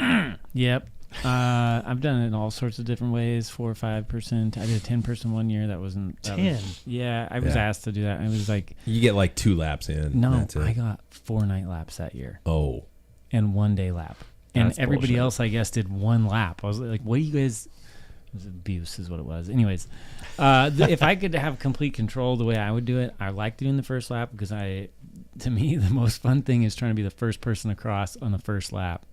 Yep. I've done it in all sorts of different ways. 4 or 5%. I did a 10-person one year. That wasn't 10. Yeah, I was asked to do that. I was like, You get like 2 laps in. no, That's it. I got 4 night laps that year. Oh. And 1 day lap. And That's everybody bullshit. else, I guess, did 1 lap. I was like, what do you guys... It was abuse is what it was. Anyways, if I could have complete control the way I would do it, I like doing the first lap because to me, the most fun thing is trying to be the first person across on the first lap.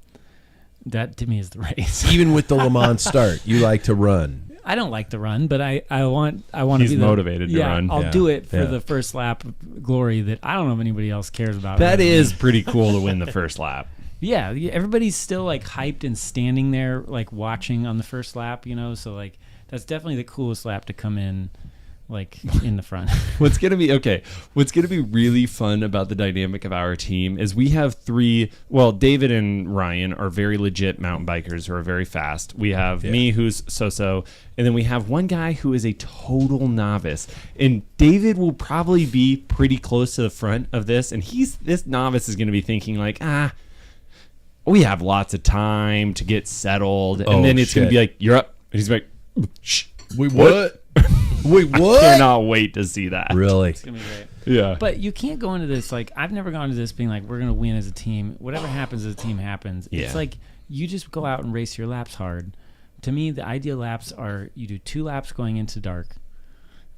That to me is the race. Even with the Le Mans start, you like to run. I don't like to run, but I want to He's be motivated to run. I'll Yeah. do it for Yeah. the first lap glory that I don't know if anybody else cares about. That other than is me. pretty cool to win the first lap. Yeah, everybody's still like hyped and standing there like watching on the first lap, so like that's definitely the coolest lap to come in like in the front. What's gonna be really fun about the dynamic of our team is we have 3. Well, David and Ryan are very legit mountain bikers who are very fast. We have me, who's so-so, and then we have one guy who is a total novice. And David will probably be pretty close to the front of this, and this novice is gonna be thinking like, we have lots of time to get settled, and then it's gonna be like, you're up, and he's like, shh. Wait, what? Wait, what? I cannot wait to see that. Really? It's gonna be great. Yeah. But you can't go into this like I've never gone into this being like we're gonna win as a team. Whatever happens as a team happens. Yeah. It's like you just go out and race your laps hard. To me, the ideal laps are you do 2 laps going into dark.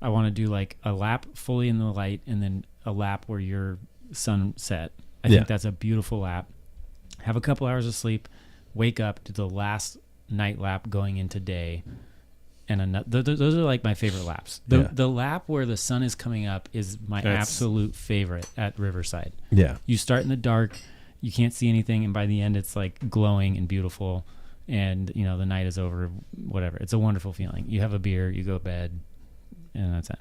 I want to do like a lap fully in the light and then a lap where you're sunset. I think that's a beautiful lap. Have a couple hours of sleep, wake up, do the last night lap going into day. And those are like my favorite laps. The lap where the sun is coming up is my absolute favorite at Riverside. Yeah. You start in the dark, you can't see anything, and by the end it's like glowing and beautiful, and the night is over. Whatever, it's a wonderful feeling. You have a beer, you go to bed, and that's it.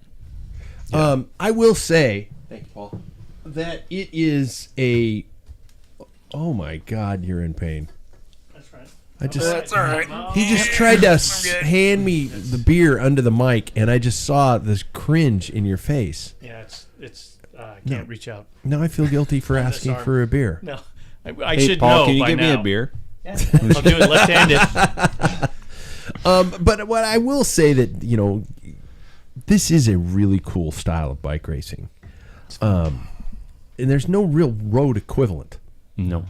Yeah. I will say, thank you, Paul, that it is a. Oh my God, you're in pain. That's all right. He just tried to hand me the beer under the mic, and I just saw this cringe in your face. Yeah, it's can't reach out. Now I feel guilty for asking arm. for a beer. No, I Hey, should Paul, know can you by give me now. a beer? Yeah. I'll do it left-handed. But what I will say that this is a really cool style of bike racing, and there's no real road equivalent. No.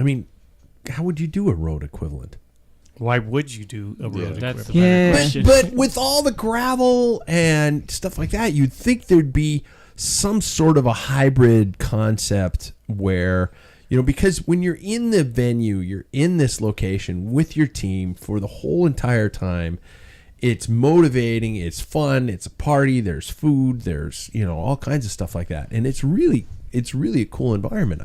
I mean, how would you do a road equivalent? Why would you do a road That's the equivalent? better question. But with all the gravel and stuff like that, you'd think there'd be some sort of a hybrid concept where, because when you're in the venue, you're in this location with your team for the whole entire time. It's motivating, it's fun, it's a party, there's food, there's, all kinds of stuff like that. And it's really a cool environment.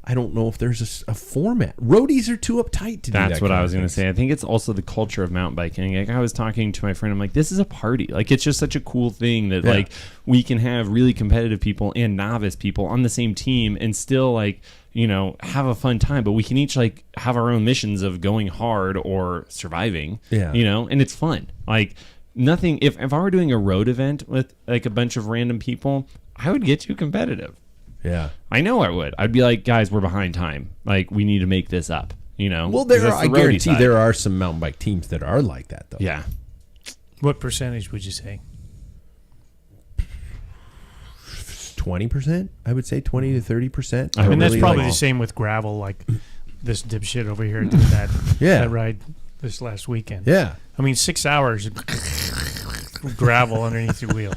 I don't know if there's a format. Roadies are too uptight to do that. That's what kind I of was going to thing. say. I think it's also the culture of mountain biking. Like I was talking to my friend, I'm like, this is a party. Like it's just such a cool thing that like we can have really competitive people and novice people on the same team and still like, have a fun time. But we can each like have our own missions of going hard or surviving. Yeah. And it's fun. Like nothing. If I were doing a road event with like a bunch of random people, I would get too competitive. Yeah. I know I would. I'd be like, guys, we're behind time. Like, we need to make this up. You know. Well, 'Cause that's I the roadie guarantee side. there are some mountain bike teams that are like that, though. Yeah. What percentage would you say? 20%, I would say 20 to 30%. I And that's really probably like- the same with gravel. Like this dipshit over here did that, Yeah. that ride this last weekend. Yeah. I mean, 6 hours gravel underneath your wheel.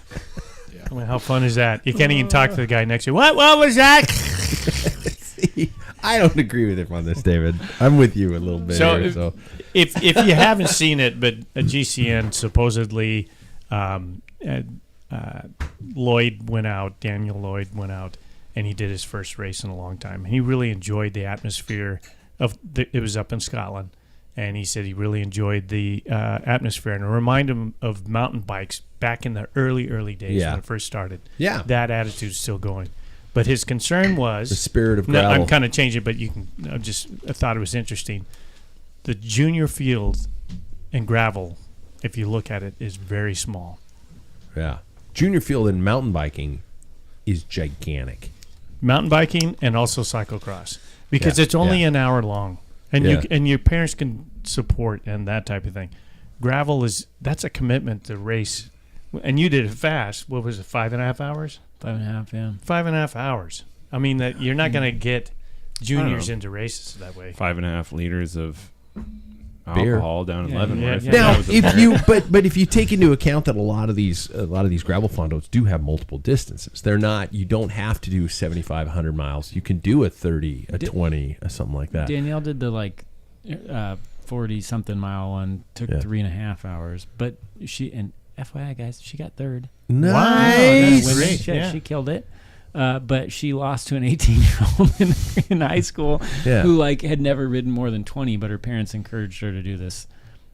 I mean, how fun is that? You can't even talk to the guy next to you. What was that? See, I don't agree with him on this, David. I'm with you a little bit. So, Here, if you haven't seen it, but a GCN supposedly, Lloyd went out, Daniel Lloyd went out, and he did his first race in a long time. And he really enjoyed the atmosphere it was up in Scotland. And he said he really enjoyed the atmosphere, and it reminded him of mountain bikes back in the early days when it first started. Yeah. That attitude's still going. But his concern was the spirit of no, gravel. I'm kind of changing, but you can. I thought it was interesting. The junior field in gravel, if you look at it, is very small. Yeah. Junior field in mountain biking is gigantic. Mountain biking and also cyclocross, because Yeah, it's only yeah. an hour long, and Yeah. your parents can support and that type of thing. Gravel that's a commitment to race, and you did it fast. What was it? 5.5 hours. 5.5, yeah. 5.5 hours. I mean that you're not going to get juniors know. into races that way. 5.5 liters of Beer. alcohol down in Yeah, Leavenworth. yeah, Now, That was if apparent. you but if you take into account that a lot of these gravel fondos do have multiple distances, they're not. You don't have to do 7,500 100 miles. You can do a 30, a 20, or something like that. Danielle did the 40 something mile one, took Yeah. 3.5 hours, but and FYI guys, she got third. Nice. Wow, Women, great, she killed it. But she lost to an 18-year-old in high school Yeah. who had never ridden more than 20, but her parents encouraged her to do this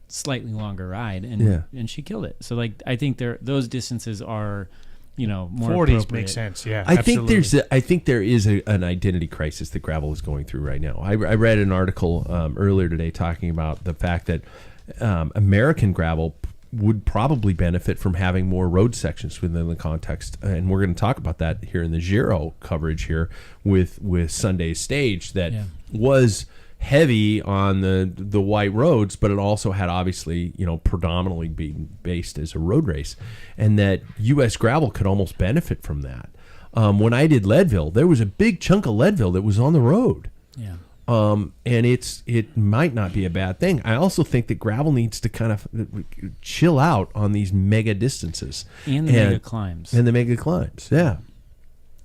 slightly longer ride, and she killed it. So I think those distances are, more 40s appropriate. make sense. Yeah, I absolutely. think there is an identity crisis that gravel is going through right now. I read an article earlier today talking about the fact that American gravel would probably benefit from having more road sections within the context, and we're going to talk about that here in the Giro coverage here with Sunday's stage that was heavy on the white roads, but it also had obviously predominantly being based as a road race, and that U.S. gravel could almost benefit from that. When I did Leadville, there was a big chunk of Leadville that was on the road. Yeah. And it might not be a bad thing. I also think that gravel needs to kind of chill out on these mega distances And the mega climbs. And the mega climbs, yeah.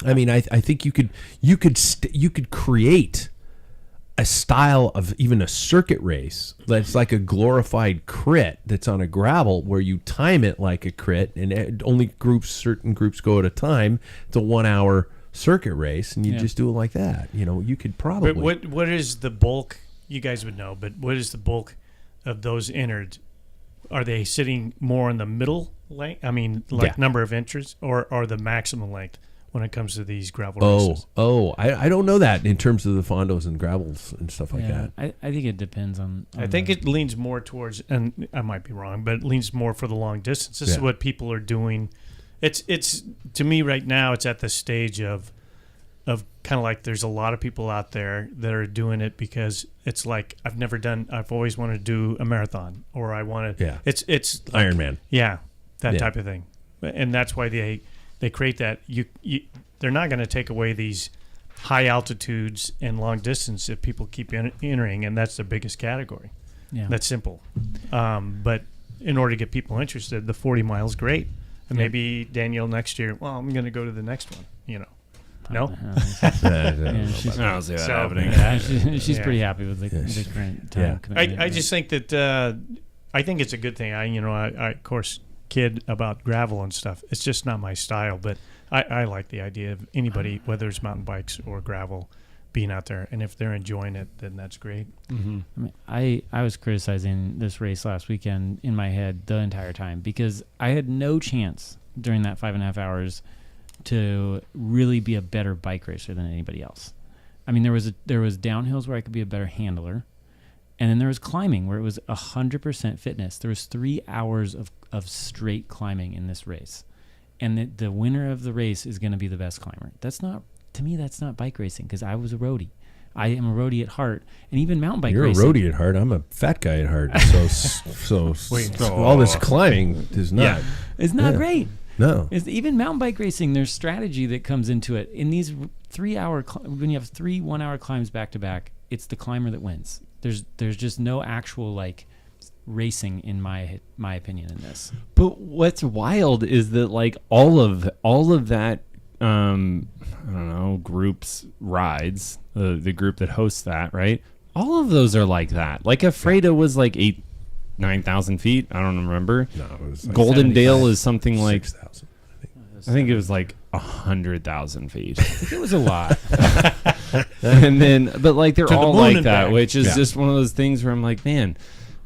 I mean, I think you could create a style of even a circuit race that's like a glorified crit that's on a gravel where you time it like a crit, and certain groups go at a time. It's a 1 hour circuit race, and you just do it like that. You could probably. But what is the bulk? You guys would know, but what is the bulk of those innards? Are they sitting more in the middle length? I mean, number of inches, or the maximum length when it comes to these gravel races? I don't know that in terms of the fondos and gravels and stuff like that. I think it depends on I think it leans more towards, and I might be wrong, but it leans more for the long distance. This is what people are doing. It's to me right now. It's at the stage of kind of like there's a lot of people out there that are doing it because it's like I've always wanted to do a marathon, or I want to. Yeah. It's like, Ironman. Yeah, that type of thing, and that's why they create that. They're not going to take away these high altitudes and long distance if people keep entering, and that's the biggest category. Yeah. That's simple. But in order to get people interested, the 40 miles great. And maybe Danielle next year, well, I'm going to go to the next one, No? She's, I don't see that So- happening. yeah, she's Yeah. pretty happy with the current time commitment. I just think that I think it's a good thing. I of course kid about gravel and stuff. It's just not my style, but I like the idea of anybody, whether it's mountain bikes or gravel, being out there. And if they're enjoying it, then that's great. Mm-hmm. I mean, I was criticizing this race last weekend in my head the entire time because I had no chance during that 5.5 hours to really be a better bike racer than anybody else. I mean, there was downhills where I could be a better handler, And then there was climbing where it was 100% fitness. There was 3 hours of straight climbing in this race. And the winner of the race is going to be the best climber. To me, that's not bike racing because I was a roadie. I am a roadie at heart. And even mountain bike racing. You're a roadie at heart. I'm a fat guy at heart. So all this climbing is not. Yeah. It's not great. No. Even mountain bike racing, there's strategy that comes into it. In these 3 hour, when you have 3 1 hour climbs back to back, it's the climber that wins. There's just no actual like racing in my opinion in this. But what's wild is that like all of that I don't know, groups rides, the group that hosts that, right? All of those are like that. Like Afreda was like 9,000 feet. I don't remember. No, it was like Golden Dale is something like 6,000. I think it was like 100,000 feet. It was a lot. And then, but like they're all moon like and that, back. which is just one of those things where I'm like, man,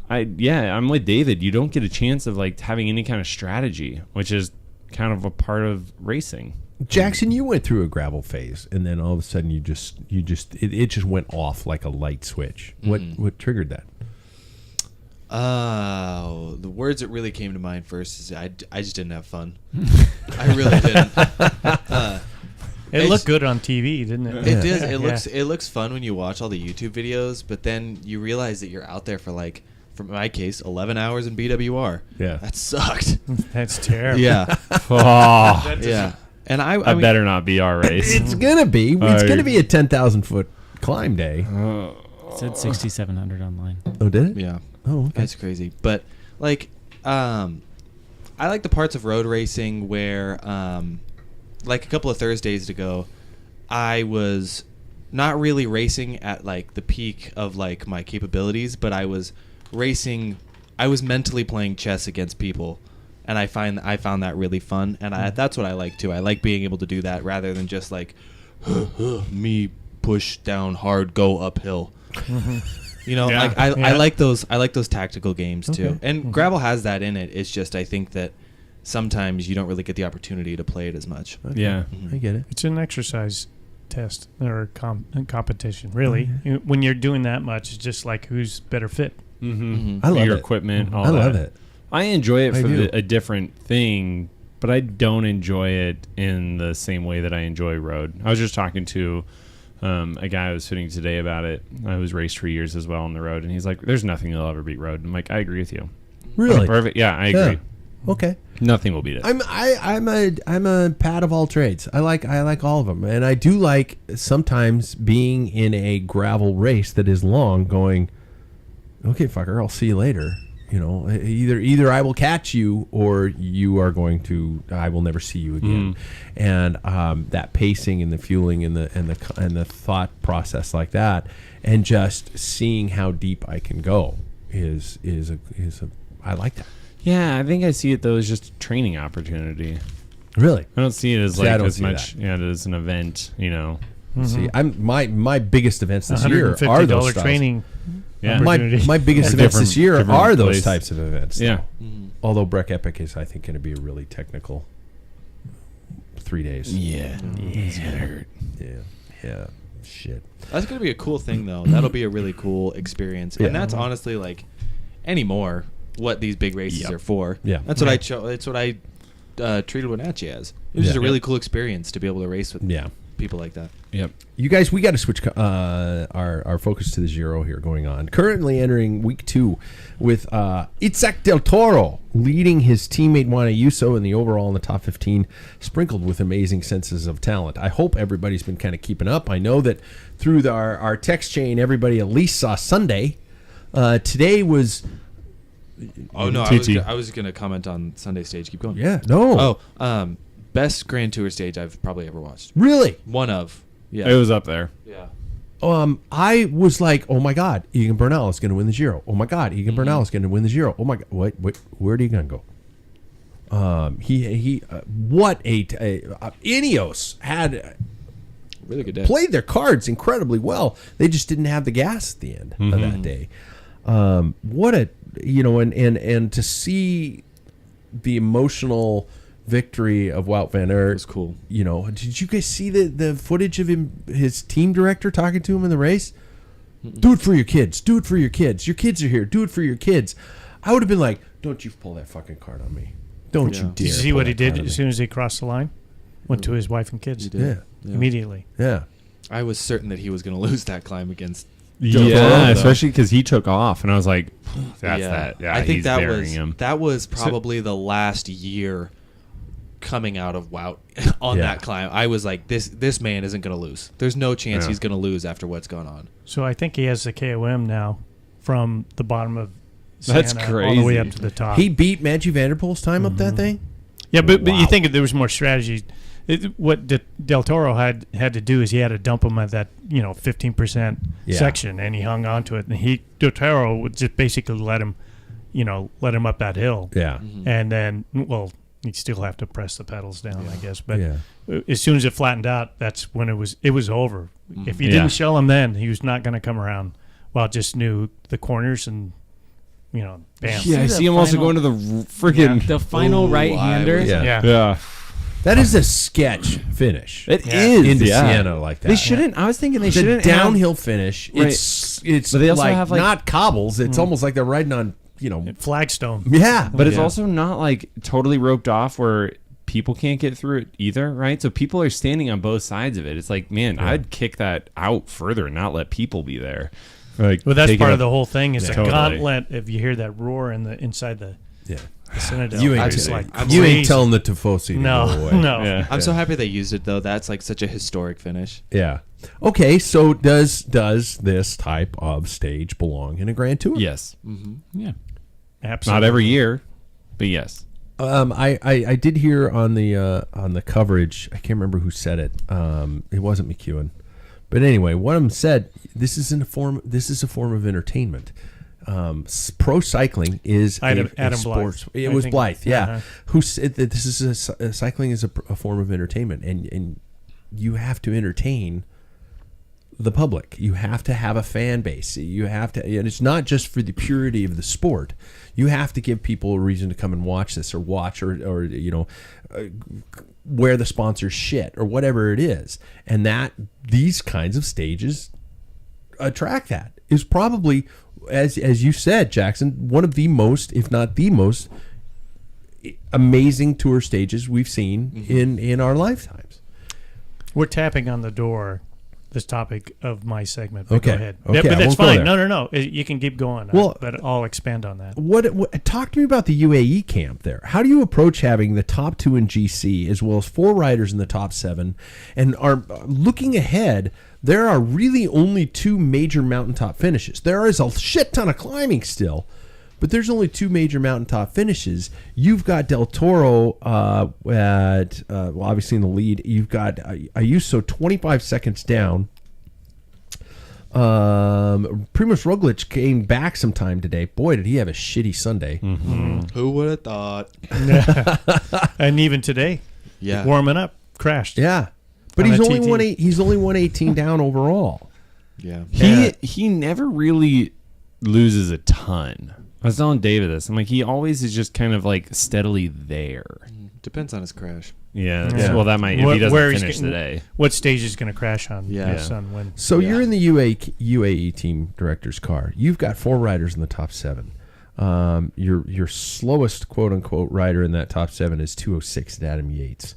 I'm with David. You don't get a chance of like having any kind of strategy, which is kind of a part of racing. Jackson, you went through a gravel phase, and then all of a sudden it just went off like a light switch. What triggered that? The words that really came to mind first is I just didn't have fun. I really didn't. It looked good on TV, didn't it? It does. It looks fun when you watch all the YouTube videos, but then you realize that you're out there for like, for my case, 11 hours in BWR. Yeah. That sucked. That's terrible. Yeah. Oh, Yeah. And I that mean, better not be our race. It's gonna be. It's gonna be a 10,000 foot climb day. It said 6,700 online. Oh, did it? yeah. Oh, okay. That's crazy. But like, I like the parts of road racing where, like a couple of Thursdays ago, I was not really racing at like the peak of like my capabilities, but I was racing. I was mentally playing chess against people, and I found that really fun, and that's what I like too. I like being able to do that rather than just like me push down hard, go uphill. You know, Yeah. like I like those tactical games too. Okay. And gravel has that in it. It's just I think that sometimes you don't really get the opportunity to play it as much. Okay. Yeah. I get it. It's an exercise test or competition, really. When you're doing that much, it's just like who's better fit. Mm-hmm. I love your it. equipment. All I that. love it. I enjoy it I for do. a different thing, but I don't enjoy it in the same way that I enjoy road. I was just talking to a guy I was sitting today about it. I was raced for years as well on the road, and he's like, "There's nothing that'll ever beat road." I'm like, "I agree with you." Really? Perfect. Yeah, I agree. Okay. Nothing will beat it. I'm a pad of all trades. I like all of them, and I do like sometimes being in a gravel race that is long. Going, okay, fucker, I'll see you later. You know, either I will catch you or you are going to. I will never see you again. And that pacing and the fueling and the thought process like that, and just seeing how deep I can go is a I like that. Yeah, I think I see it though as just a training opportunity. Really. I don't see it as See, I like don't as see much that. as an event. You know. See, I'm my biggest events this year are those $150 styles. training. Yeah. opportunity. My biggest events this year different are those place. types of events. Yeah. Although Breck Epic is, I think, going to be a really technical 3 days. Yeah. It's gonna hurt. Yeah. Shit. That's gonna be a cool thing though. That'll be a really cool experience, Yeah. and that's honestly like anymore what these big races are for. Yeah. That's what That's what I treated Wenatchee as. It was just a really cool experience to be able to race with people like that. Yep. You guys, we got to switch our focus to the Giro here going on. Currently entering week 2 with Itzhak Del Toro leading his teammate Juan Ayuso in the overall in the top 15, sprinkled with amazing senses of talent. I hope everybody's been kind of keeping up. I know that through our text chain, everybody at least saw Sunday. Today was... Oh no, I was gonna comment on Sunday stage. Keep going. Yeah, no. Best Grand Tour stage I've probably ever watched. Really? One of. Yeah. It was up there. Yeah. I was like, oh my God, Egan Bernal is going to win the Giro. Oh my God, Egan Bernal is going to win the Giro. Oh my God, wait, where did Egan go? What Ineos had Really good day. played their cards incredibly well. They just didn't have the gas at the end of that day. What a and to see the emotional victory of Wout van Aert was cool. Did you guys see the footage of his team director talking to him in the race? Do it for your kids. Do it for your kids. Your kids are here. Do it for your kids. I would have been like, don't you pull that fucking card on me. Don't you dare. Did you see what he did as soon as he crossed the line? Went to his wife and kids. He did. Yeah. Immediately. Yeah. I was certain that he was going to lose that climb against. Yeah, especially because he took off, and I was like, "That's that." Yeah, I think he's that burying was him. that was probably the last year coming out of Wout on that climb. I was like, this man isn't going to lose. There's no chance he's going to lose after what's gone on. So I think he has the KOM now from the bottom of Santa That's all the way up crazy. to the top. He beat Matthew Van Der Poel's time up that thing? Yeah, but Wow. you think if there was more strategy. What Del Toro had to do is he had to dump him at that 15% section, and he hung on to it. And Del Toro would just basically let him up that hill. Yeah. And then, well, you'd still have to press the pedals down, I guess. But as soon as it flattened out, that's when it was over. If you didn't shell him then, he was not going to come around. Well, just knew the corners and bam. Yeah, I see him also going to the freaking the final right-hander. yeah. That is a sketch finish. It is into Siena like that. They shouldn't. I was thinking they the shouldn't downhill finish. Right. It's But they also like, have, like- not cobbles. It's almost like they're riding on Flagstone. Yeah, But it's also not like totally roped off where people can't get through it either, right? So people are standing on both sides of it. It's like, man, I'd kick that out further and not let people be there. Like, Well, that's take part it of the up- whole thing. It's a Totally. gauntlet. If you hear that roar inside the Citadel, You ain't, it's like you ain't crazy. telling the Tifosi to go No, away. no. Yeah. I'm so happy they used it though. That's like such a historic finish. Yeah. Okay, so does this type of stage belong in a Grand Tour? Yes. Yeah. Absolutely. Not every year, but yes. I did hear on the coverage. I can't remember who said it. It wasn't McEwen, but anyway, one of them said this is a form of entertainment. Pro cycling is Adam sports. Blythe. It I was think. Blythe, yeah. Uh-huh. Who said that this is cycling is a form of entertainment, and you have to entertain the public. You have to have a fan base. You have to, and it's not just for the purity of the sport. You have to give people a reason to come and watch this, or wear the sponsor's shit, or whatever it is. And that these kinds of stages attract that. Is probably, as you said, Jackson, one of the most, if not the most, amazing tour stages we've seen in our lifetimes. We're tapping on the door. This topic of my segment. But Okay. Go ahead. Okay, Yeah, but I that's won't go fine. there. No. You can keep going. Well- but I'll expand on that. What talk to me about the UAE camp there? How do you approach having the top two in GC as well as 4 riders in the top 7, and are looking ahead? There are really only 2 major mountaintop finishes. There is a shit ton of climbing still, but there's only 2 major mountaintop finishes. You've got Del Toro obviously in the lead. You've got Ayuso 25 seconds down. Primož Roglic came back sometime today. Boy, did he have a shitty Sunday. Who would have thought? And even today, Yeah. warming up, crashed. Yeah, but On he's a only TT. he's only 118 down overall. Yeah. He never really loses a ton. I was telling David this. I'm like, he always is just kind of like steadily there. Depends on his crash. Yeah. Yeah. Well, that might, if Where- he doesn't where he's finish getting- today. What stage is going to crash on? Yeah. His son when? So Yeah. you're in the UAE team director's car. You've got 4 riders in the top 7. Your slowest quote unquote rider in that top 7 is 206 at Adam Yates.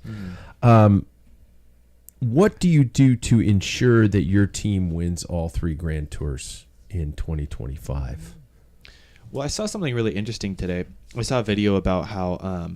What do you do to ensure that your team wins all 3 Grand Tours in 2025? Well, I saw something really interesting today. I saw a video about how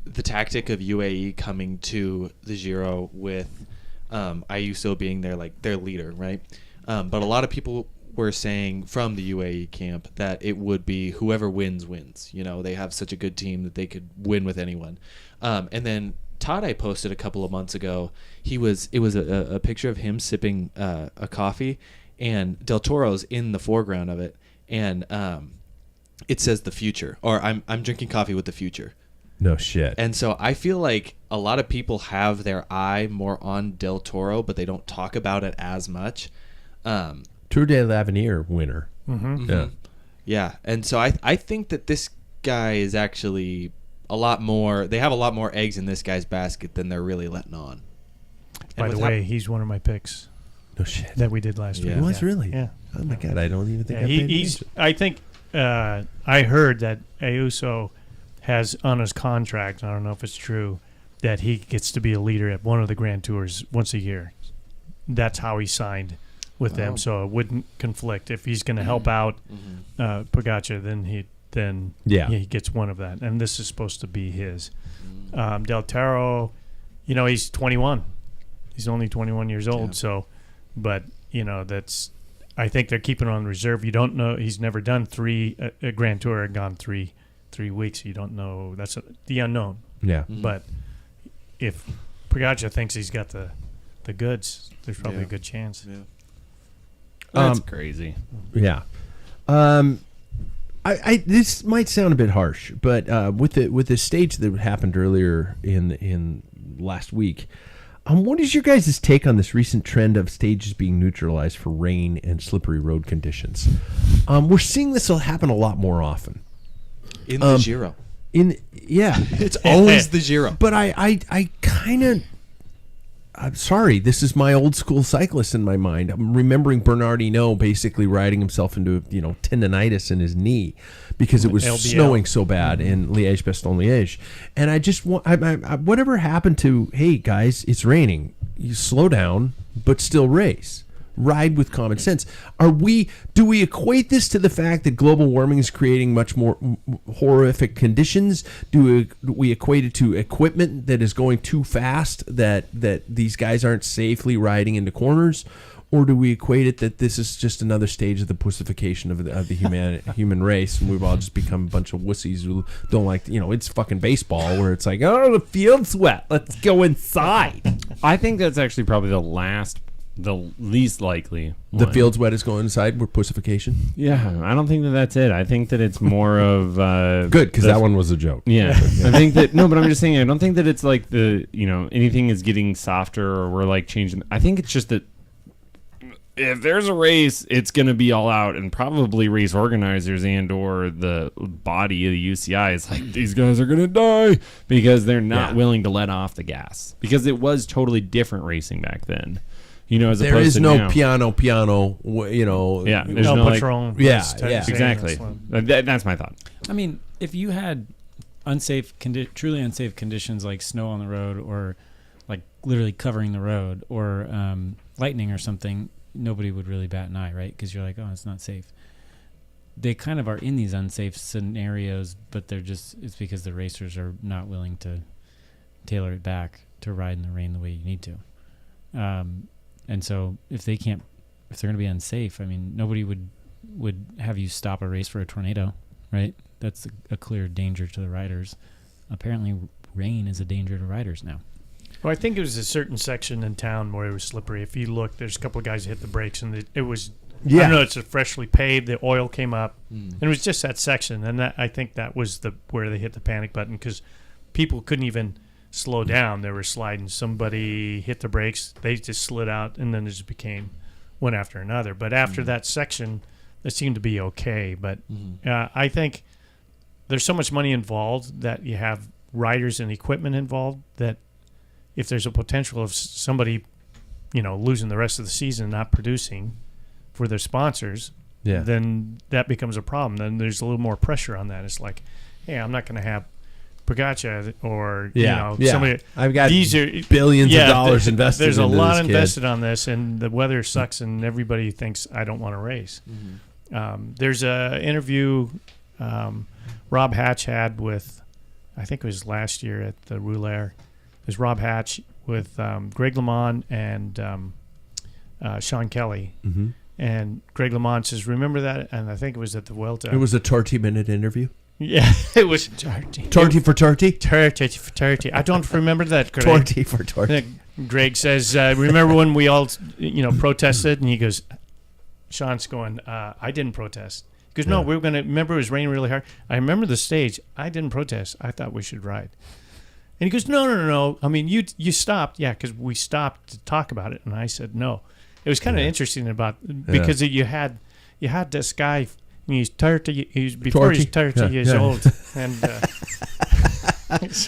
the tactic of UAE coming to the Giro with Ayuso being their leader, right? But a lot of people were saying from the UAE camp that it would be whoever wins. You know, they have such a good team that they could win with anyone. And then Tadej posted a couple of months ago. It was a picture of him sipping a coffee, and Del Toro's in the foreground of it, and it says the future, or I'm drinking coffee with the future. No shit. And so I feel like a lot of people have their eye more on Del Toro, but they don't talk about it as much. Tour de l'Avenir winner. Yeah. Yeah, and so I think that this guy is actually a lot more. They have a lot more eggs in this guy's basket than they're really letting on. By And the with way, he's one of my picks. No shit. that we did last Yeah. week. It was really? Yeah. Oh my God, I don't even think I Yeah, paid he's. attention. I think I heard that Ayuso has on his contract. I don't know if it's true that he gets to be a leader at one of the Grand Tours once a year. That's how he signed with them, so it wouldn't conflict. If he's going to help out Pogacar, then he gets one of that, and this is supposed to be his. Del Taro, he's 21. He's only 21 years old, but that's. I think they're keeping him on reserve. You don't know. He's never done a Grand Tour and gone three weeks. You don't know. That's the unknown. Yeah. But if Pogacar thinks he's got the goods, there's probably a good chance. Yeah. That's crazy. Yeah. I this might sound a bit harsh, but with the stage that happened earlier in last week, what is your guys' take on this recent trend of stages being neutralized for rain and slippery road conditions? We're seeing this will happen a lot more often. In the Giro. It's Always the Giro. But I kind of. I'm sorry, this is my old school cyclist in my mind. I'm remembering Bernard Hinault basically riding himself into tendonitis in his knee because it was LBL. snowing so bad in Liège-Bastogne-Liège. And I just want whatever happened to, hey guys, it's raining. You slow down, but still race. Ride with common sense. Do we equate this to the fact that global warming is creating much more horrific conditions? Do we equate it to equipment that is going too fast that these guys aren't safely riding into corners? Or do we equate it that this is just another stage of the pussification of the human race, and we've all just become a bunch of wussies who don't like, it's fucking baseball where it's like, oh, the field's wet, let's go inside. I think that's actually probably the least likely The one. field's wet is going inside. We're pussification. Yeah, I don't think that's it. I think that it's more of Good, because that one was a joke. Yeah, I think that no, but I'm just saying I don't think that it's like anything is getting softer or we're like changing. I think it's just that if there's a race, it's going to be all out, and probably race organizers and or the body of the UCI is like, these guys are going to die because they're not willing to let off the gas, because it was totally different racing back then. As There opposed is to no now. piano. Yeah, there's No no Patron. Yeah, That's exactly. That's my thought. I mean, if you had truly unsafe conditions like snow on the road, or like literally covering the road, or lightning or something, nobody would really bat an eye, right? Because you're like, oh, it's not safe. They kind of are in these unsafe scenarios, but it's because the racers are not willing to tailor it back to ride in the rain the way you need to. And so if they're going to be unsafe, I mean, nobody would have you stop a race for a tornado, right? That's a clear danger to the riders. Apparently, rain is a danger to riders now. Well, I think it was a certain section in town where it was slippery. If you look, there's a couple of guys who hit the brakes, and it was, I don't know, it's a freshly paved, the oil came up, and it was just that section. And I think that was where they hit the panic button, because people couldn't even slow down. They were sliding. Somebody hit the brakes, they just slid out, and then it just became one after another. But after that section, it seemed to be okay. But I think there's so much money involved that you have riders and equipment involved that if there's a potential of somebody, losing the rest of the season, not producing for their sponsors, then that becomes a problem. Then there's a little more pressure on that. It's like, hey, I'm not going to have Pogacar or somebody. I've got these are billions of dollars invested. There's a into lot this invested on this, and the weather sucks, and everybody thinks I don't want to race. There's a interview Rob Hatch had with, I think it was last year at the Rouleur. There's Rob Hatch with Greg LeMond and Sean Kelly. Mm-hmm. And Greg LeMond says, remember that? And I think it was at the Vuelta. It was a 30-minute interview. Yeah, it was Tarty. Tarty for Tarty? Tarty for Tarty. I don't remember that, Greg. Tarty for Tarty. Greg says, remember when we all, protested? And he goes, Sean's going, I didn't protest. He goes, no, we were going to, remember it was raining really hard. I remember the stage. I didn't protest. I thought we should ride. And he goes, no. I mean, you stopped. Yeah, because we stopped to talk about it. And I said, no. It was kind of interesting because you had this guy, he's 30, before he's 30 years old. And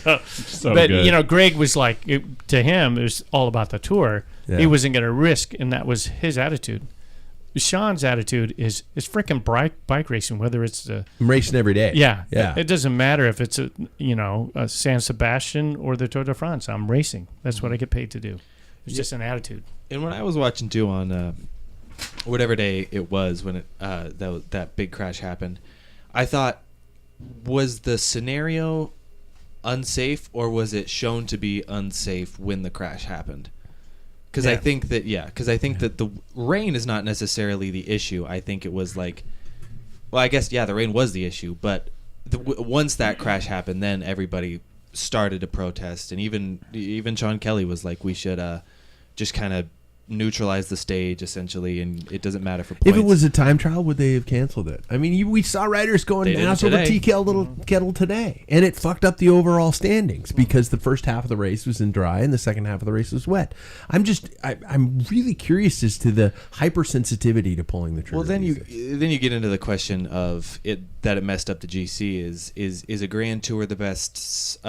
But good. Greg was like, to him, it was all about the tour. Yeah. He wasn't going to risk, and that was his attitude. Sean's attitude is freaking bike racing, whether it's I'm racing every day. yeah. Yeah. It doesn't matter if it's a San Sebastian or the Tour de France. I'm racing. That's what I get paid to do. It's just an attitude. And when I was watching too on whatever day it was when that big crash happened, I thought, was the scenario unsafe or was it shown to be unsafe when the crash happened? Because I think that that the rain is not necessarily the issue. I think it was like, well, I guess the rain was the issue, but once that crash happened, then everybody started to protest, and even Sean Kelly was like, we should just kind of neutralize the stage essentially, and it doesn't matter for points. If it was a time trial, would they have canceled it? I mean, we saw riders going They did ass over today. kettle today, and it fucked up the overall standings because the first half of the race was in dry and the second half of the race was wet. I'm really curious as to the hypersensitivity to pulling the trigger. Well, then these days. you get into the question of it messed up the GC. Is a Grand Tour the best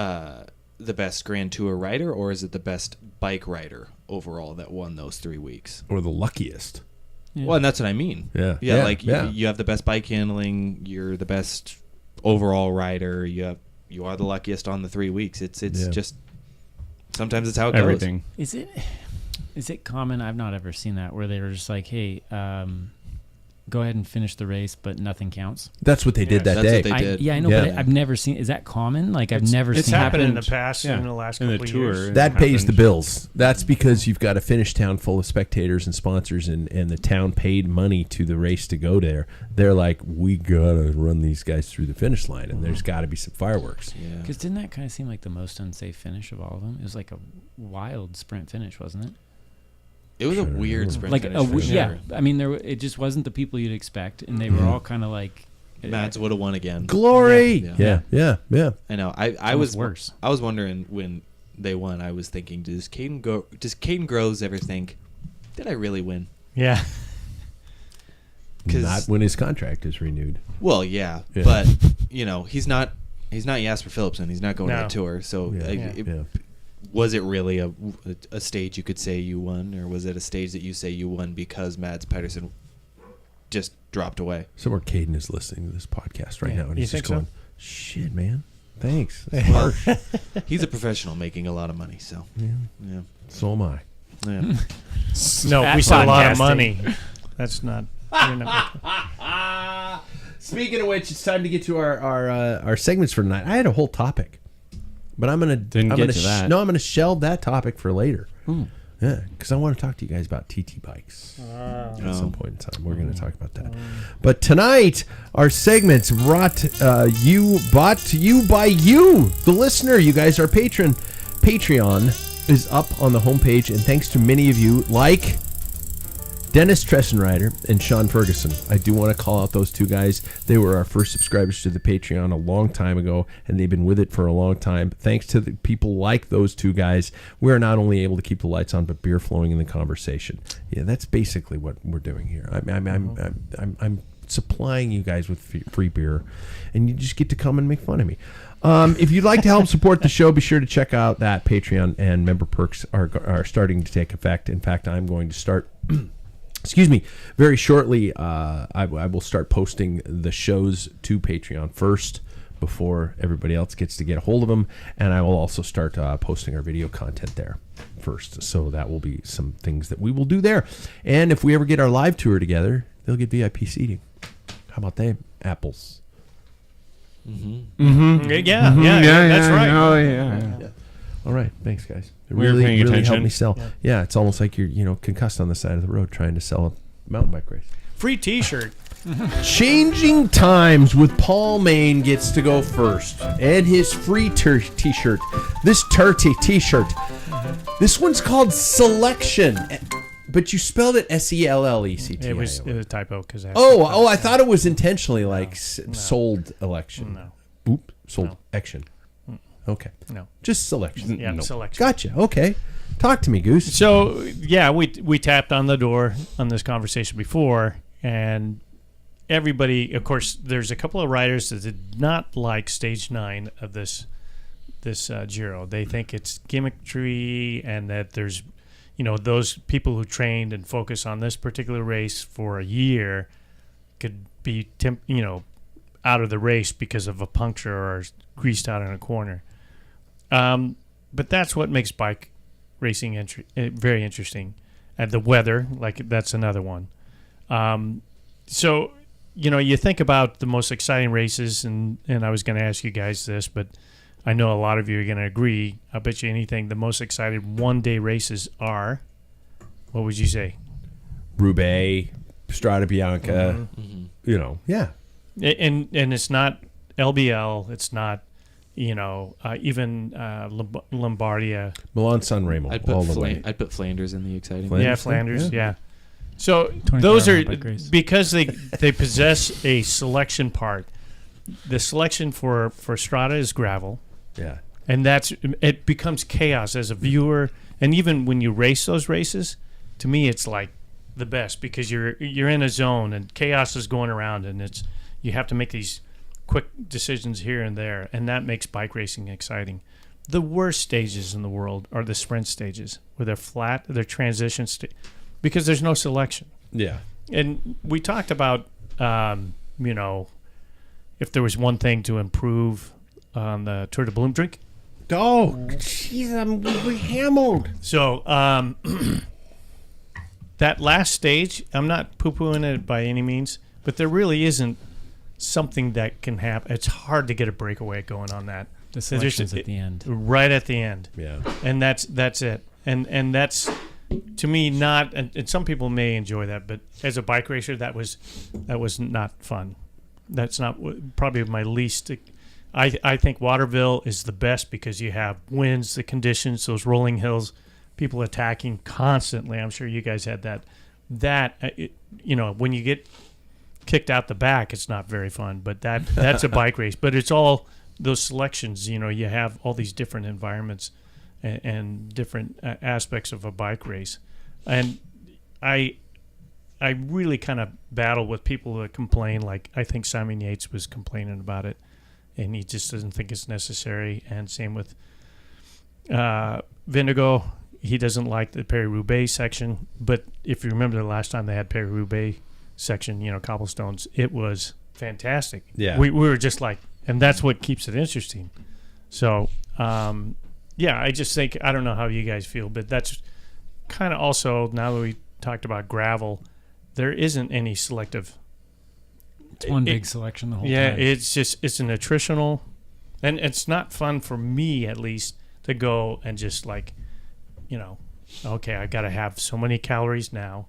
Grand Tour rider, or is it the best bike rider overall that won those 3 weeks? Or the luckiest. Yeah. Well, and that's what I mean. Yeah. You have the best bike handling. You're the best overall rider. You are the luckiest on the 3 weeks. It's just sometimes it's how it Everything. Is it common? I've not ever seen that where they're just like, hey, go ahead and finish the race, but nothing counts. That's what they did that That's day. what they did. I know, Yeah. but I've never seen. Is that common? Like I've never It's seen happened in the happen. past in the last In the couple of tour. years. That pays the happened. bills. That's because you've got a finish town full of spectators and sponsors, and the town paid money to the race to go there. They're like, we gotta run these guys through the finish line, and there's got to be some fireworks. Yeah. Because didn't that kind of seem like the most unsafe finish of all of them? It was like a wild sprint finish, wasn't it? It was a weird sprint Like finish for sure. yeah. I mean, it just wasn't the people you'd expect, and they were all kind of like. Mads would have won again. Glory! Yeah. Yeah. I know. I almost was worse. I was wondering when they won. I was thinking, does Caden Groves ever think, did I really win? Yeah. Not when his contract is renewed. Well, yeah, Yeah. but he's not Jasper Philipsen. He's not going to No. the tour. So Yeah. was it really a stage you could say you won, or was it a stage that you say you won because Mads Pedersen just dropped away? Somewhere Caden is listening to this podcast right Yeah. now, and You he's just think so? going, shit, man. Thanks. That's Well, harsh. he's a professional making a lot of money, so yeah. So am I. Yeah. No, we saw a lot of Podcasting. money. That's not. You're not Speaking of which, it's time to get to our segments for tonight. I had a whole topic, but I'm gonna Didn't I'm get gonna to that. No, I'm gonna shelve that topic for later. Yeah, because I want to talk to you guys about TT bikes at some point in time. We're going to talk about that. But tonight, our segments brought to you by you, the listener. You guys are patron. Patreon is up on the homepage, and thanks to many of you, like Dennis Tressenreiter and Sean Ferguson. I do want to call out those two guys. They were our first subscribers to the Patreon a long time ago, and they've been with it for a long time. Thanks to the people like those two guys, we're not only able to keep the lights on, but beer flowing in the conversation. Yeah, that's basically what we're doing here. I'm supplying you guys with free beer, and you just get to come and make fun of me. If you'd like to help support the show, be sure to check out that Patreon, and member perks are starting to take effect. In fact, I'm going to start... Excuse me. Very shortly, I will start posting the shows to Patreon first before everybody else gets to get a hold of them, and I will also start posting our video content there first. So that will be some things that we will do there. And if we ever get our live tour together, they'll get VIP seating. How about they apples? Yeah, that's right. Oh yeah. All right, thanks guys. It We were paying really attention. helped me sell. Yeah, it's almost like you're concussed on the side of the road trying to sell a mountain bike race. Free T-shirt. Changing Times with Paul Main gets to go first. And his free t-shirt. This T-shirt. This one's called Selection. But you spelled it Sellecti. It was a typo because I thought it was intentionally sold election. No. Oop, sold action. Okay. No. Just selection. Yeah, selection. Gotcha. Okay. Talk to me, Goose. So yeah, we tapped on the door on this conversation before, and everybody, of course, there's a couple of riders that did not like stage 9 of this this Giro. They think it's gimmickry, and that there's, those people who trained and focus on this particular race for a year could be, out of the race because of a puncture or greased out in a corner. But that's what makes bike racing very interesting. And the weather, that's another one. So, you think about the most exciting races, and I was going to ask you guys this, but I know a lot of you are going to agree. I'll bet you anything. The most exciting one-day races are, what would you say? Roubaix, Strada Bianca, yeah. And it's not LBL. It's not, even Lombardia. Milan-San Remo, all the way. I'd put Flanders in the exciting. Flanders, yeah. So 24 those are, race. because they possess a selection part. The selection for Strada is gravel. Yeah. And it becomes chaos as a viewer. And even when you race those races, to me, it's like the best, because you're in a zone and chaos is going around, and you have to make these quick decisions here and there, and that makes bike racing exciting. The worst stages in the world are the sprint stages, where they're flat, they're transition because there's no selection. Yeah. And we talked about, if there was one thing to improve on the Tour de Bloom drink. Oh, jeez, I'm hammered. So that last stage, I'm not poo-pooing it by any means, but there really isn't something that can happen. It's hard to get a breakaway going on that. The selections at the end. Right at the end. Yeah. And that's it. And that's, to me, not, and some people may enjoy that, but as a bike racer, that was not fun. That's not probably my least. I think Waterville is the best because you have winds, the conditions, those rolling hills, people attacking constantly. I'm sure you guys had that. When you get kicked out the back, it's not very fun, but that's a bike race. But it's all those selections, you have all these different environments and different aspects of a bike race. And I really kind of battle with people that complain, like I think Simon Yates was complaining about it, and he just doesn't think it's necessary. And same with Vindigo. He doesn't like the Paris-Roubaix section, but if you remember the last time they had Paris-Roubaix section, cobblestones, it was fantastic. Yeah. We were just like, and that's what keeps it interesting. So, I just think, I don't know how you guys feel, but that's kind of also, now that we talked about gravel, there isn't any selective. It's one big selection the whole time. Yeah, it's a nutritional, and it's not fun for me, at least, to go and just okay, I got to have so many calories now.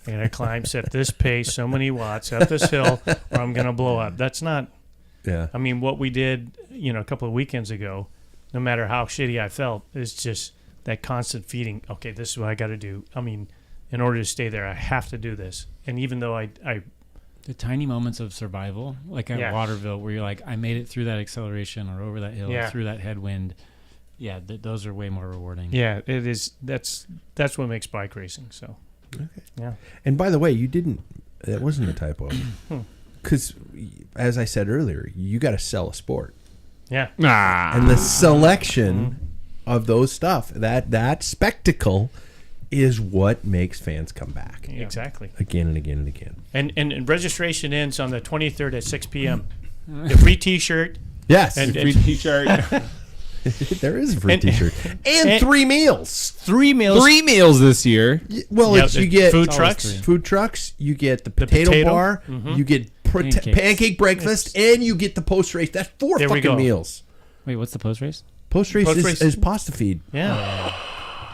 I'm going to climb at this pace, so many watts up this hill, or I'm going to blow up. That's not. Yeah. I mean, what we did, a couple of weekends ago, no matter how shitty I felt, is just that constant feeding. Okay, this is what I got to do. I mean, in order to stay there, I have to do this. And even though I the tiny moments of survival, like at Waterville, where you're like, I made it through that acceleration or over that hill, or through that headwind. Yeah, those are way more rewarding. Yeah, it is. That's what makes bike racing. So, okay. Yeah. And by the way, that wasn't a typo. Because, as I said earlier, you got to sell a sport. Yeah. And the selection of those stuff, that spectacle is what makes fans come back. Yeah. Exactly. Again and again and again. And registration ends on the 23rd at 6 p.m. The free T-shirt. Yes. And Free T-shirt. There is a free T-shirt. And 3 meals. 3 meals. 3 meals this year. Well, you get food trucks. Food trucks. You get the potato bar. Mm-hmm. You get pancake breakfast, and you get the post race. That's 4 fucking meals. Wait, what's the post race? Post race is pasta feed. Yeah.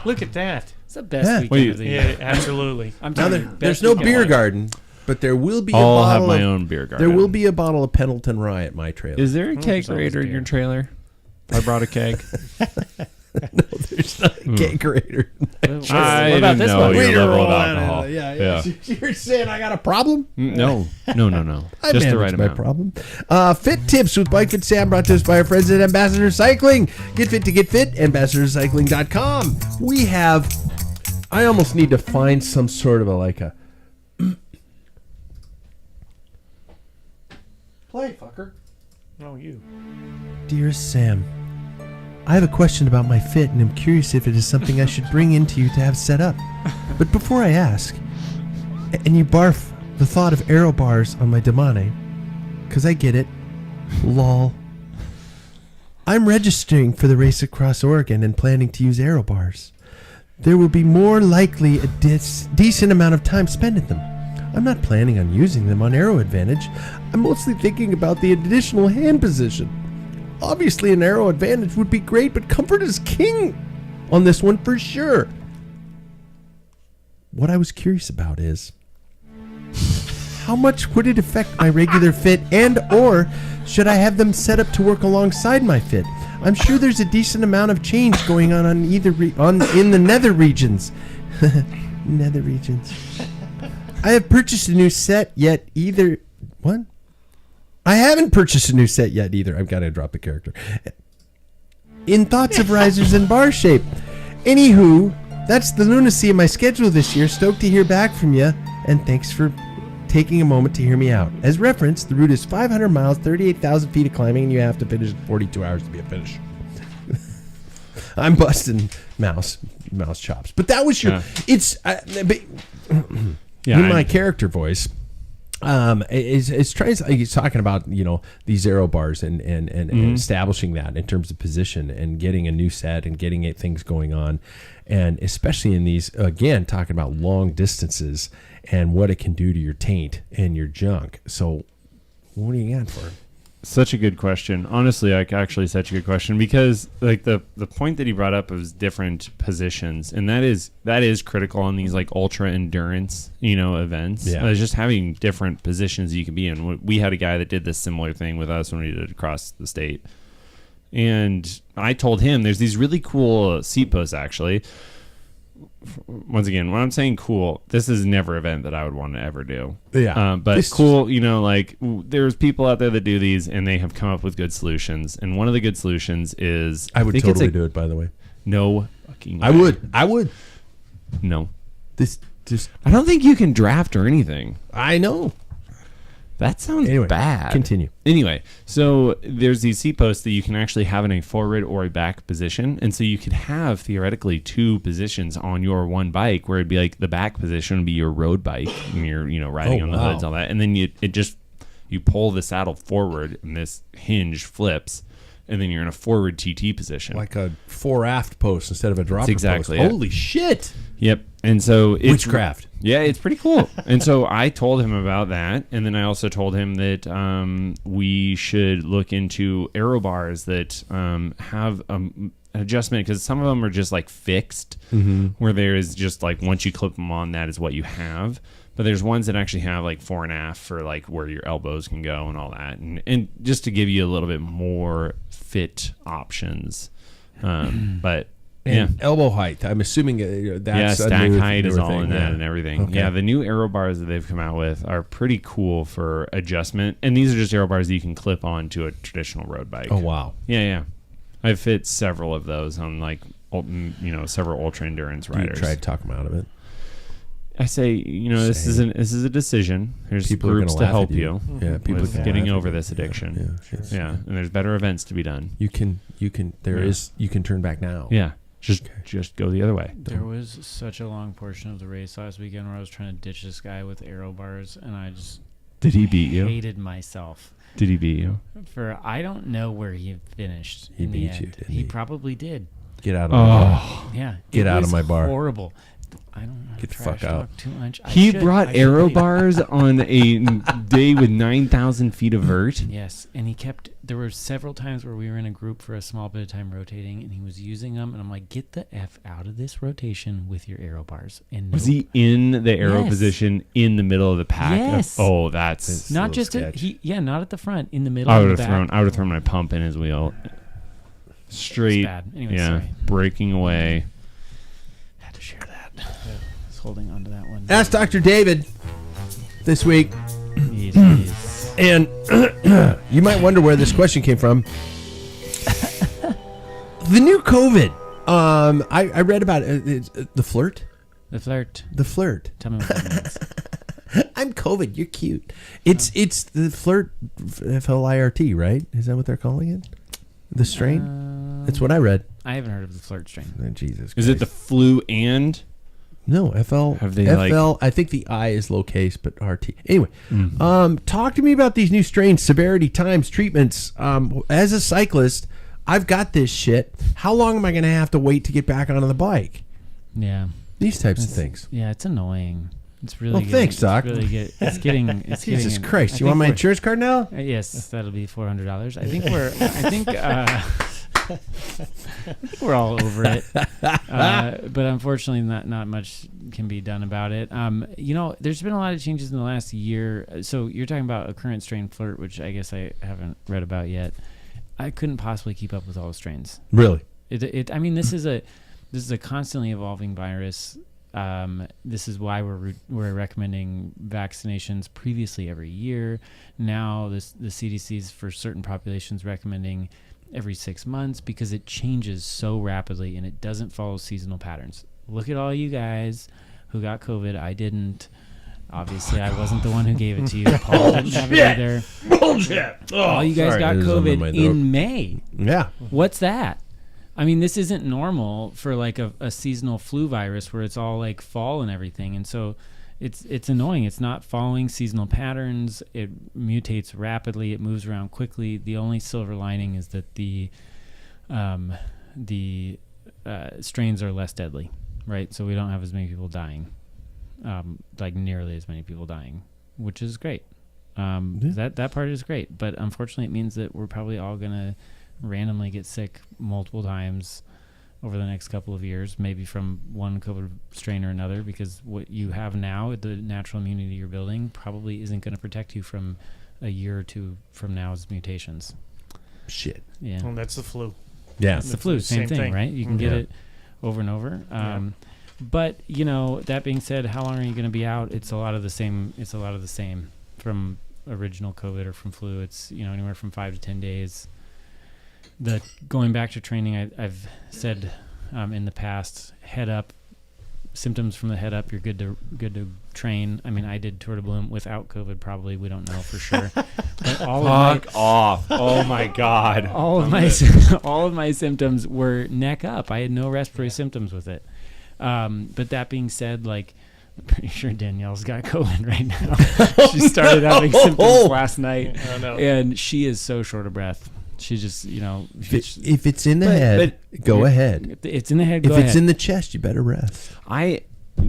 Look at that. It's the best weekend of the year. Yeah, absolutely. There's no beer garden, but there will be I'll a bottle have my own beer garden. There will be a bottle of Pendleton Rye at my trailer. Is there a kegerator in your trailer? I brought a keg. No, there's not a kegerator. I about didn't this know one? your We're level of rolling alcohol. Yeah. You're saying I got a problem? No. I Just the manage right my amount. problem. Fit tips with Bike and Sam, brought to us by our friends at Ambassador Cycling. Get fit to get fit. AmbassadorCycling.com. We have. I almost need to find some sort of a play, fucker. Oh, you. Dear Sam, I have a question about my fit, and I'm curious if it is something I should bring into you to have set up. But before I ask, and you barf the thought of aero bars on my Damane, because I get it, lol. I'm registering for the race across Oregon and planning to use aero bars. There will be more likely a decent amount of time spent in them. I'm not planning on using them on aero advantage. I'm mostly thinking about the additional hand position. Obviously, an aero advantage would be great, but comfort is king on this one for sure. What I was curious about is, how much would it affect my regular fit, and or should I have them set up to work alongside my fit? I'm sure there's a decent amount of change going on either in the nether regions. Nether regions. I have purchased a new set yet either. What? I haven't purchased a new set yet either. I've got to drop a character. In thoughts of risers and bar shape. Anywho, that's the lunacy of my schedule this year. Stoked to hear back from you, and thanks for taking a moment to hear me out. As reference, the route is 500 miles, 38,000 feet of climbing, and you have to finish in 42 hours to be a finish. I'm busting mouse chops. But that was your... Yeah. It's... in my character voice... he's talking about, you know, these aero bars and establishing that in terms of position and getting a new set and getting things going on, and especially in these, again, talking about long distances and what it can do to your taint and your junk. So what do you got for it? Such a good question. Honestly, actually such a good question, because like the point that he brought up was different positions, and that is critical on these like ultra endurance, you know, events. Yeah. Just having different positions you can be in. We had a guy that did this similar thing with us when we did it across the state, and I told him there's these really cool seat posts actually. Once again, when I'm saying cool, this is never an event that I would want to ever do. Yeah. But This cool, you know, like there's people out there that do these and they have come up with good solutions. And one of the good solutions is... I would think totally it's do it, by the way. No fucking way. I would. No. This just... I don't think you can draft or anything. I know. That sounds Anyway, bad. continue. Anyway, so there's these seat posts that you can actually have in a forward or a back position. And so you could have theoretically two positions on your one bike, where it'd be like the back position would be your road bike and you're, you know, riding on the hoods, all that. And then you pull the saddle forward and this hinge flips, and then you're in a forward TT position. Like a fore aft post instead of a dropper exactly post. it. Holy shit. Yep. And so it's Witchcraft. Yeah, it's pretty cool. And so I told him about that, and then I also told him that we should look into aero bars that have an adjustment, because some of them are just like fixed, where there is just like once you clip them on, that is what you have. But there's ones that actually have like fore and aft for like where your elbows can go and all that, and just to give you a little bit more fit options. But And elbow height. I'm assuming that's stack a height is newer all thing. in that and everything. Okay. Yeah, the new aero bars that they've come out with are pretty cool for adjustment. And these are just aero bars that you can clip on to a traditional road bike. Oh, wow. Yeah. I've fit several of those on like, you know, several ultra endurance riders. You tried to talk them out of it. I say, you know, this is a decision. There's People are groups gonna to laugh help at you. Yeah, people with are gonna getting laugh at over you. this addiction. Yeah. And there's better events to be done. You can turn back now. Yeah. Just go the other way. There was such a long portion of the race last weekend where I was trying to ditch this guy with aero bars, and I just Did he beat you? hated myself. Did he beat you? I don't know where he finished. He in the beat end. you, didn't He he? probably did. Get out of my bar. Yeah. Get it out of was my bar. Horrible. I don't know. Get the trash fuck out. talk too much. He brought aero bars on a day with 9,000 feet of vert. Yes, and there were several times where we were in a group for a small bit of time rotating, and he was using them, and I'm like, get the F out of this rotation with your aero bars. And Was he in the aero Yes. position in the middle of the pack? Yes. That's... It's a not little just sketch. not at the front, in the middle. I of would the have back. thrown my pump in his wheel. Straight. It's bad. Anyway, yeah. sorry. Breaking away. Had to share that. I was holding on to that one. Ask Dr. David this week. Yes. And you might wonder where this question came from. The new COVID. I read about it. It's, the flirt. The flirt. The flirt. Tell me what that means. I'm COVID. You're cute. It's the flirt. FLIRT, right? Is that what they're calling it? The strain. That's what I read. I haven't heard of the flirt strain. Oh, Jesus Christ. Is it the flu and? No, FL. Have they, I think the I is low case, but RT. Anyway, talk to me about these new strains, severity, times, treatments. As a cyclist, I've got this shit. How long am I going to have to wait to get back onto the bike? Yeah. These types of things. Yeah, it's annoying. It's really. Well, thanks, Doc. It's getting. Jesus Christ! You want my insurance card now? Yes, that'll be $400. I think we're. I think we're all over it. But unfortunately, not much can be done about it. There's been a lot of changes in the last year. So you're talking about a current strain flirt, which I guess I haven't read about yet. I couldn't possibly keep up with all the strains. Really? This is a constantly evolving virus. This is why we're recommending vaccinations previously every year. Now the CDC's for certain populations recommending every 6 months because it changes so rapidly and it doesn't follow seasonal patterns. Look at all you guys who got COVID. I didn't. Obviously, I wasn't the one who gave it to you. Paul didn't have it either. Bullshit. All you guys got COVID in May. Yeah. What's that? I mean, this isn't normal for like a seasonal flu virus where it's all like fall and everything. And so it's annoying. It's not following seasonal patterns. It mutates rapidly. It moves around quickly. The only silver lining is that the strains are less deadly, right? So we don't have as many people dying, like nearly as many people dying, which is great. That part is great. But unfortunately, it means that we're probably all going to randomly get sick multiple times over the next couple of years, maybe from one COVID strain or another, because what you have now, the natural immunity you're building, probably isn't going to protect you from a year or two from now's mutations. Shit. Yeah. Well, that's the flu. Yeah. It's the flu, same thing, right? You can get it over and over. But, that being said, how long are you going to be out? It's a lot of the same. It's a lot of the same from original COVID or from flu. It's, anywhere from 5 to 10 days. Going back to training, I've said in the past, head up, symptoms from the head up, you're good to train. I mean, I did Tour de Bloom without COVID, probably. We don't know for sure. But off. Oh my God. All of my symptoms were neck up. I had no respiratory symptoms with it. But that being said, I'm pretty sure Danielle's got COVID right now. She started having symptoms last night, and she is so short of breath. She just, if it's in the head, go ahead. If it's in the head, go ahead. If it's in the chest, you better rest.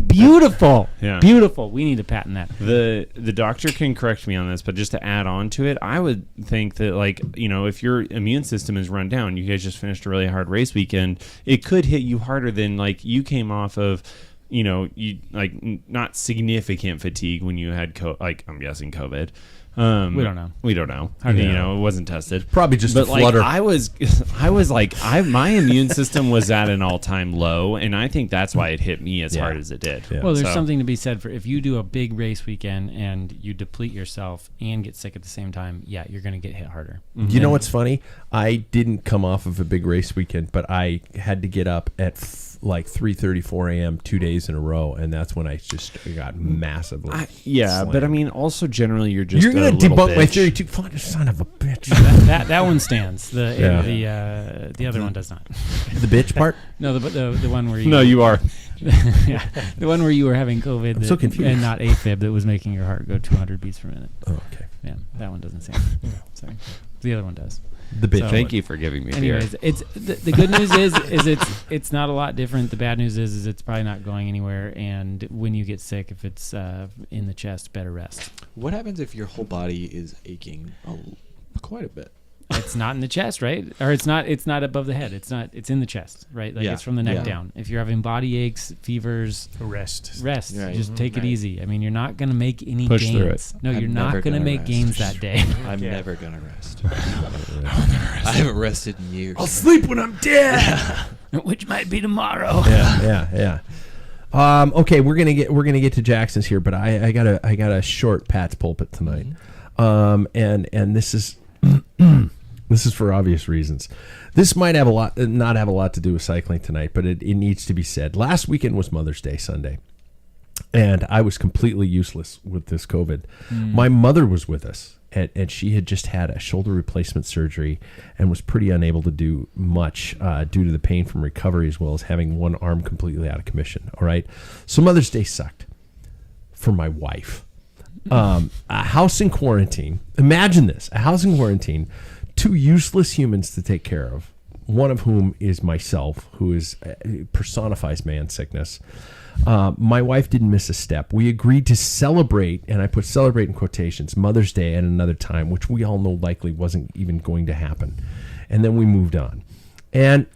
Beautiful. Yeah. Beautiful. We need to patent that. The doctor can correct me on this, but just to add on to it, I would think that, if your immune system is run down, you guys just finished a really hard race weekend, it could hit you harder than, you came off of, not significant fatigue when you had, I'm guessing COVID. We don't know. It wasn't tested. Probably just a flutter. My immune system was at an all-time low, and I think that's why it hit me as hard as it did. Yeah. Well, there's something to be said for if you do a big race weekend and you deplete yourself and get sick at the same time, you're going to get hit harder. Mm-hmm. You know what's funny? I didn't come off of a big race weekend, but I had to get up at 3:34 a.m. 2 days in a row, and that's when I just got massively slammed. But I mean, also generally you're just going to debunk my theory too. Son of a bitch. that one stands. The other one does not. The bitch part? No, the one where you. No, you are. Yeah, the one where you were having COVID. I'm so confused. And not AFib that was making your heart go 200 beats per minute. Oh, okay. Yeah, that one doesn't stand. Sorry, the other one does. The bitch. Thank you for giving me anyways, beer. It's the good news is it's not a lot different. The bad news is it's probably not going anywhere. And when you get sick, if it's in the chest, better rest. What happens if your whole body is aching quite a bit? It's not in the chest, right? Or it's not above the head. It's in the chest, right? It's from the neck down. If you're having body aches, fevers, rest. Right. Just take it easy. I mean, you're not going to make any Push gains. through it. No, you're not going to make gains that day. I'm never going to rest. I haven't rested in years. I'll sleep when I'm dead. Which might be tomorrow. Yeah. Okay, we're gonna get to Jackson's here, but I got a short Pat's pulpit tonight, and this is this is for obvious reasons. This might have not have a lot to do with cycling tonight, but it needs to be said. Last weekend was Mother's Day Sunday, and I was completely useless with this COVID. My mother was with us, and she had just had a shoulder replacement surgery and was pretty unable to do much due to the pain from recovery, as well as having one arm completely out of commission. All right. So Mother's Day sucked for my wife. A house in quarantine. Imagine this, a house in quarantine, 2 useless humans to take care of, one of whom is myself, who is personifies man sickness. My wife didn't miss a step. We agreed to celebrate, and I put celebrate in quotations, Mother's Day at another time, which we all know likely wasn't even going to happen. And then we moved on. And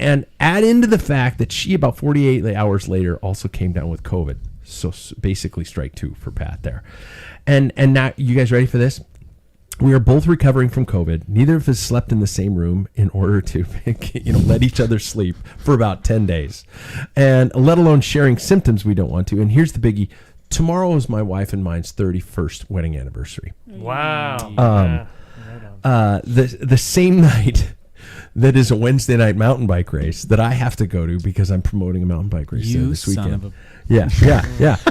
add into the fact that she, about 48 hours later, also came down with COVID. So basically strike 2 for Pat there. And now, you guys ready for this? We are both recovering from COVID. Neither of us slept in the same room in order to, let each other sleep for about 10 days. And let alone sharing symptoms we don't want to. And here's the biggie. Tomorrow is my wife and mine's 31st wedding anniversary. Wow. The same night that is a Wednesday night mountain bike race that I have to go to because I'm promoting a mountain bike race there this weekend. Son of a... Yeah.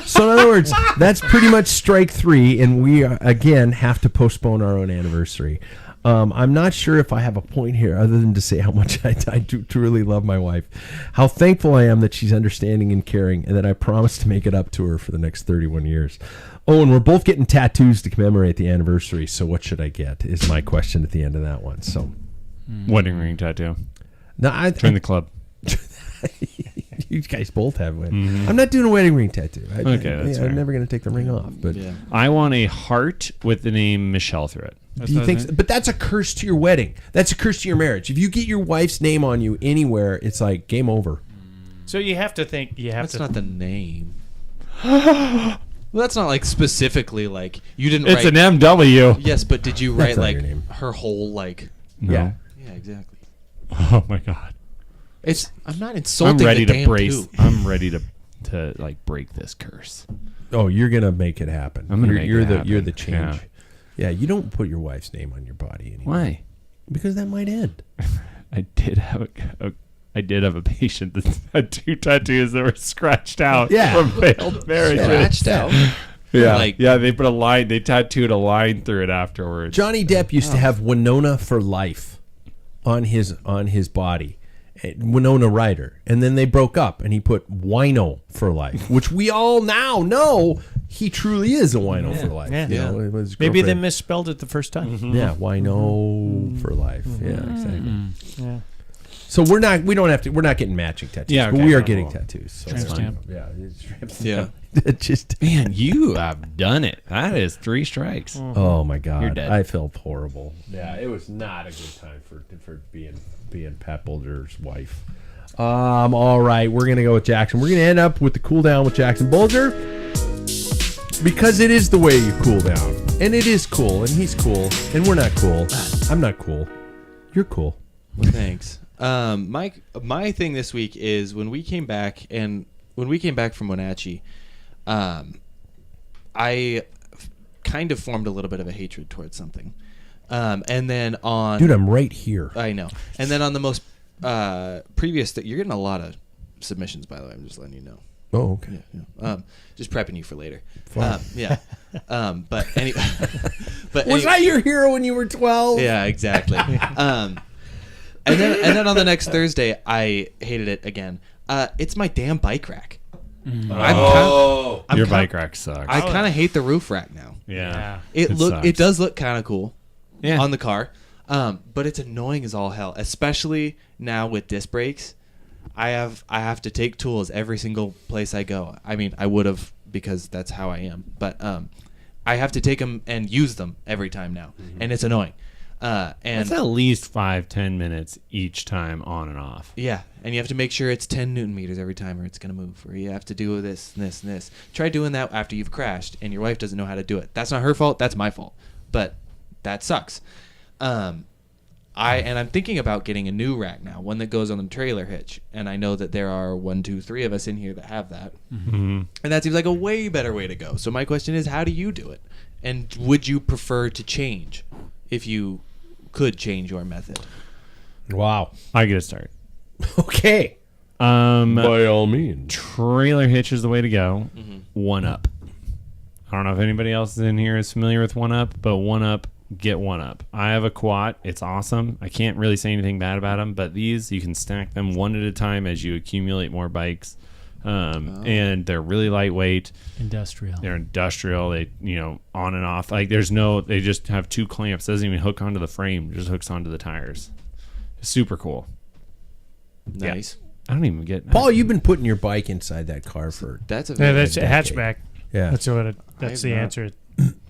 So in other words, that's pretty much strike 3, and we again have to postpone our own anniversary. I'm not sure if I have a point here other than to say how much I do truly love my wife, how thankful I am that she's understanding and caring, and that I promise to make it up to her for the next 31 years. Oh, and we're both getting tattoos to commemorate the anniversary, so what should I get is my question at the end of that one. So, Wedding ring tattoo. no, Join the club. You guys both have one. Mm-hmm. I'm not doing a wedding ring tattoo. That's fair. I'm never going to take the ring off. But Yeah. I want a heart with the name Michelle through it. do you think? But that's a curse to your wedding. That's a curse to your marriage. If you get your wife's name on you anywhere, it's like game over. So you have to think. That's not the name. Well, that's not like specifically like you didn't. It's write, an MW. Yes, but did you write not like your name. her whole like? No. Yeah. Yeah, exactly. Oh my god. I'm not insulting. I'm ready the to damn brace. two. I'm ready to like break this curse. Oh, you're gonna make it happen. I'm gonna make it happen. You're the change. Yeah. Yeah, you don't put your wife's name on your body anymore. Why? Because that might end. I did have a patient that had 2 tattoos that were scratched out from failed marriages. Scratched out. Yeah, Like- they put a line. They tattooed a line through it afterwards. Johnny Depp used to have Winona for life on his body. Winona Ryder, and then they broke up, and he put Wino for life, which we all now know he truly is a Wino for life. Yeah. You know, it was his Maybe they girlfriend. misspelled it the first time. Yeah, Wino for life. Yeah, exactly. Yeah. So we're not getting matching tattoos, Yeah, but okay. we are getting tattoos. So Tramp stamp. Yeah, it's tramp Yeah. stamp. It just Man, you have done it. That is 3 strikes. oh my god, You're dead. I felt horrible. Yeah, it was not a good time for being Pat Bulger's wife. All right, we're gonna go with Jackson. We're gonna end up with the cool down with Jackson Bulger because it is the way you cool down, and it is cool, and he's cool, and we're not cool. I'm not cool. You're cool. Well, thanks. My thing this week is when we came back from Wenatchee, I kind of formed a little bit of a hatred towards something. And then on... Dude, I'm right here. I know. And then on the most previous... You're getting a lot of submissions, by the way. I'm just letting you know. Oh, okay. Yeah. Just prepping you for later. Yeah. But anyway... Was I your hero when you were 12? Yeah, exactly. And then on the next Thursday, I hated it again. It's my damn bike rack. Your bike rack sucks. I kind of hate the roof rack now. yeah. It sucks. does look kind of cool Yeah. on the car, but it's annoying as all hell. Especially now with disc brakes, I have to take tools every single place I go. I mean, I would have because that's how I am, but I have to take them and use them every time now, and it's annoying. And It's at least 5-10 minutes each time on and off. yeah, and you have to make sure it's 10 Newton meters every time or it's going to move. Or you have to do this, this, and this. Try doing that after you've crashed and your wife doesn't know how to do it. That's not her fault. That's my fault. But that sucks. I'm thinking about getting a new rack now, one that goes on the trailer hitch. And I know that there are 1, 2, 3 of us in here that have that. Mm-hmm. And that seems like a way better way to go. So my question is, how do you do it? And would you prefer to change if you could change your method? Wow. I get a start. Okay. By all means. Trailer hitch is the way to go. 1-Up. I don't know if anybody else in here is familiar with 1-Up, but 1-Up get one up. I have a quad. It's awesome. I can't really say anything bad about them, but these, you can stack them one at a time as you accumulate more bikes. And they're really lightweight. Industrial. They're industrial. They, on and off. Like they just have 2 clamps. Doesn't even hook onto the frame. It just hooks onto the tires. It's super cool. Nice. Yeah. I don't even get Paul, you've been putting your bike inside that car for That's a That's a decade. hatchback. Yeah. That's the answer.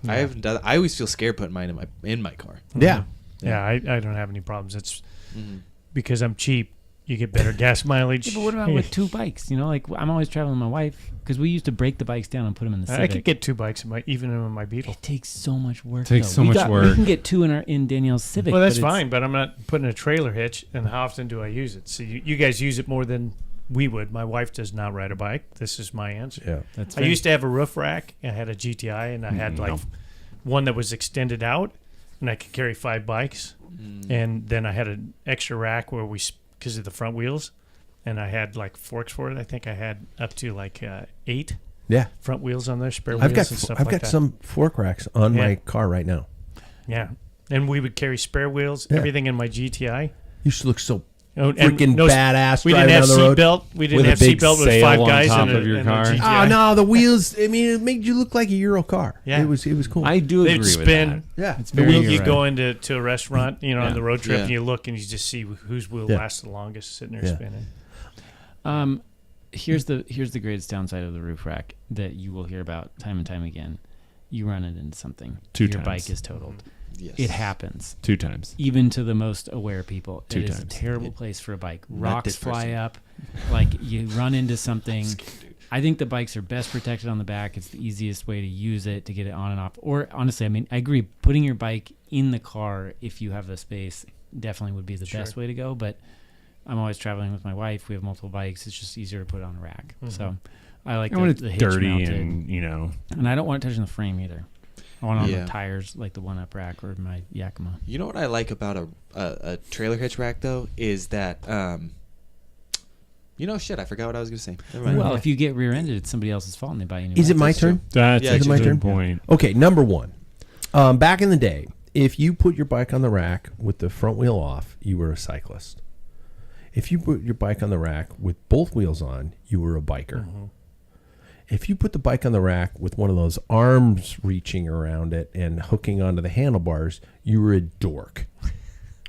I haven't done. I always feel scared putting mine in my car. Yeah. Yeah, I don't have any problems. It's because I'm cheap. You get better gas mileage. Yeah, but what about with 2 bikes? Like I'm always traveling with my wife because we used to break the bikes down and put them in the Civic. I could get 2 bikes even in my Beetle. It takes so much work. Takes so much work. We can get 2 in Danielle's Civic. Well, that's fine, but I'm not putting a trailer hitch. And how often do I use it? So you guys use it more than we would. My wife does not ride a bike. This is my answer. Yeah. That's I used to have a roof rack. I had a GTI, and I had one that was extended out, and I could carry 5 bikes. And then I had an extra rack where because of the front wheels, and I had forks for it. I think I had up to 8 front wheels on there, spare wheels and stuff I've like got that. some fork racks on my car right now. Yeah, and we would carry spare wheels, everything in my GTI. You should look so And freaking badass We driving didn't have down the road. seatbelt. We didn't with a have big seatbelt with sail 5 on guys top in of your a car. GTI. Oh no, the wheels! I mean, it made you look like a Euro car. Yeah. it was cool. I do They'd agree spin. with that. yeah, It's The very wheel, you right. go into a restaurant, on the road trip, Yeah. and you look and you just see whose wheel lasts the longest, sitting there Yeah. spinning. Here's the greatest downside of the roof rack that you will hear about time and time again. You run it into something. 2 Your times. bike is totaled. Yes. It happens. 2 times. Even to the most aware people. 2 It is a times. terrible place for a bike. Not Rocks this fly person. up. You run into something. I think the bikes are best protected on the back. It's the easiest way to use it, to get it on and off. Or honestly, I agree. Putting your bike in the car, if you have the space, definitely would be the best way to go. But I'm always traveling with my wife. We have multiple bikes. It's just easier to put it on a rack. So I like And when the it's hitch dirty mounted. and, And I don't want it touching the frame either. I want it on Yeah. the tires, like the one-up rack or my Yakima. You know what I like about a trailer hitch rack though is that I forgot what I was gonna say. Never mind. Well, if you get rear-ended, it's somebody else's fault and they buy you a new Is it bike. my That's true. turn? that's Yeah, a it's my good turn. point. Okay, number 1. Back in the day, if you put your bike on the rack with the front wheel off, you were a cyclist. If you put your bike on the rack with both wheels on, you were a biker. If you put the bike on the rack with one of those arms reaching around it and hooking onto the handlebars, you were a dork.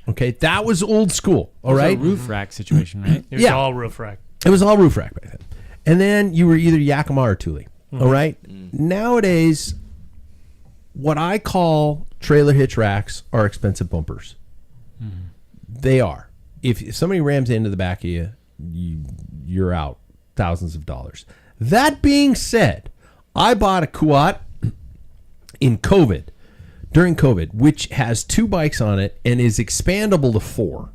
Okay, that was old school. All It's a right, roof rack situation, right? It was Yeah. all roof rack. it was all roof rack back then. And then you were either Yakima or Thule. All right, nowadays, what I call trailer hitch racks are expensive bumpers. They are. If somebody rams into the back of you, you're out thousands of dollars. That being said, I bought a quad during COVID, which has 2 bikes on it and is expandable to 4.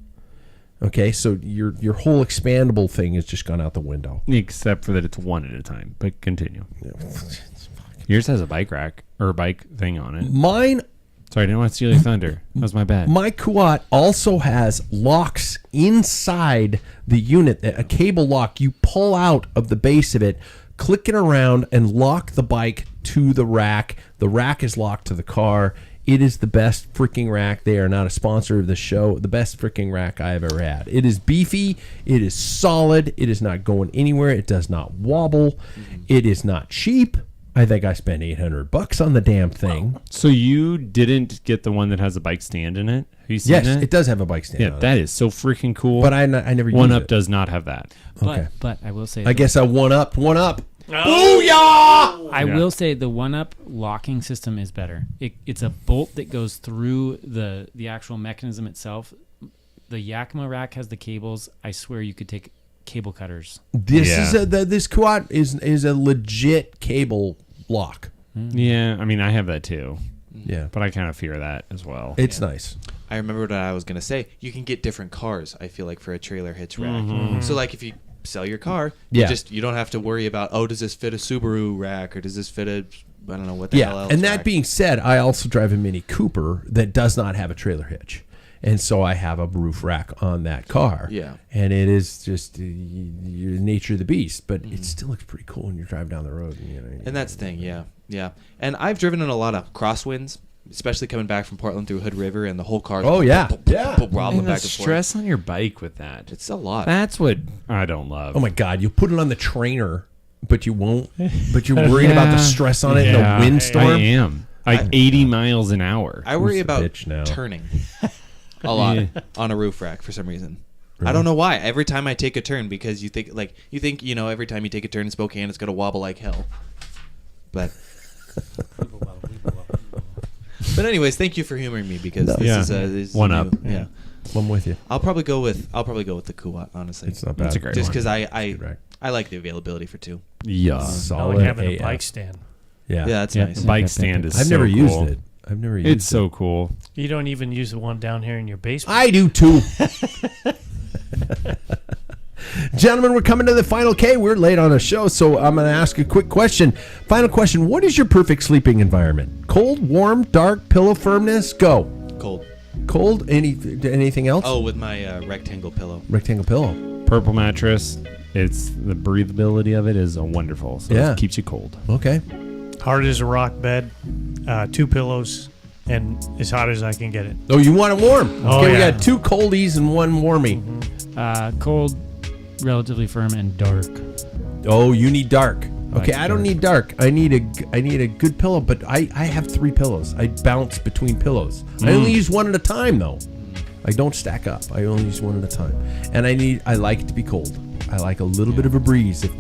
Okay, so your whole expandable thing has just gone out the window. Except for that it's 1 at a time. But continue. Yours has a bike rack or a bike thing on it. Mine, Sorry, I didn't want to steal your thunder. That was my bad. my quad also has locks inside the unit, a cable lock you pull out of the base of it, click it around, and lock the bike to the rack. The rack is locked to the car. It is the best freaking rack. They are not a sponsor of the show. The best freaking rack I have ever had. It is beefy. It is solid. It is not going anywhere. It does not wobble. It is not cheap. I think I spent $800 on the damn thing. So you didn't get the one that has a bike stand in it? Have you seen Yes, it? it does have a bike stand Yeah, on it. that is so freaking cool. But I never used One Up it. does not have that. Okay. But I will say, I guess I one up. I Yeah. will say the one-up locking system is better. It's a bolt that goes through the actual mechanism itself. The Yakima rack has the cables. I swear you could take cable cutters. This Yeah. this quad is a legit cable lock. Yeah, I mean, I have that too. Yeah, But I kind of fear that as well. it's nice. I remember what I was gonna say. You can get different cars. I feel like for a trailer hitch rack. So like if you sell your car, Yeah. you don't have to worry about does this fit a Subaru rack or does this fit a I don't know what the hell Yeah, else. and that rack. being said, I also drive a Mini Cooper that does not have a trailer hitch. And so I have a roof rack on that car. Yeah. And it is just the nature of the beast, but it still looks pretty cool when you drive down the road. And that's the thing, yeah. And I've driven in a lot of crosswinds especially coming back from Portland through Hood River and the whole car. Oh, yeah. Wobbling the back and forth. stress on your bike with that. It's a lot. That's what I don't love. Oh my God, you put it on the trainer, but you won't. But you're worried about the stress on it in a windstorm. I am. 80 miles an hour. I worry Who's the about bitch now? turning a lot on a roof rack for some reason. I don't know why. Every time I take a turn, because you think every time you take a turn in Spokane, it's gonna wobble like hell. But anyways, thank you for humoring me, because this is one new. up. Yeah. I'm with you. I'll probably go with the Kuwait, honestly. It's not bad. It's a great Just one. because I like the availability for 2. Yeah. I Solid like having AF. a bike stand. Yeah. Yeah, that's Yeah, nice. the bike stand is I've so never used cool. it. I've never used It's it. so cool. You don't even use the one down here in your basement. I do too. Gentlemen, we're coming to the final K. We're late on the show, so I'm going to ask a quick question. Final question. What is your perfect sleeping environment? Cold, warm, dark, pillow firmness? Go. Cold. Cold? Anything else? Oh, with my rectangle pillow. Rectangle pillow. Purple mattress. It's the breathability of it is wonderful. So Yeah. it keeps you cold. Okay. Hard as a rock bed, 2 pillows, and as hot as I can get it. Oh, you want it warm? Oh, Okay, we yeah. got 2 coldies and 1 warmy. Cold, relatively firm, and dark. Oh, you need dark. Okay, Like I don't need dark. I need a good pillow, but I have 3 pillows. I bounce between pillows. I only use one at a time though. I don't stack up. I only use one at a time. And I like it to be cold. I like a little bit of a breeze if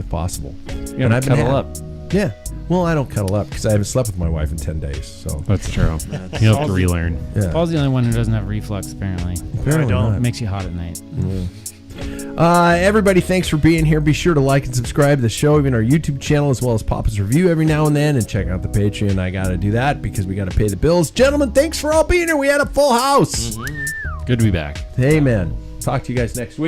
possible. You gotta cuddle up. Yeah. Well, I don't cuddle up because I haven't slept with my wife in 10 days. So That's true. You'll have to relearn. yeah. Paul's the only one who doesn't have reflux, apparently. Apparently I don't. not. It makes you hot at night. Everybody, thanks for being here. Be sure to like and subscribe to the show, even our YouTube channel, as well as Papa's Review every now and then, and check out the Patreon. I got to do that because we got to pay the bills. Gentlemen, thanks for all being here. We had a full house. Good to be back. Hey, man. Talk to you guys next week.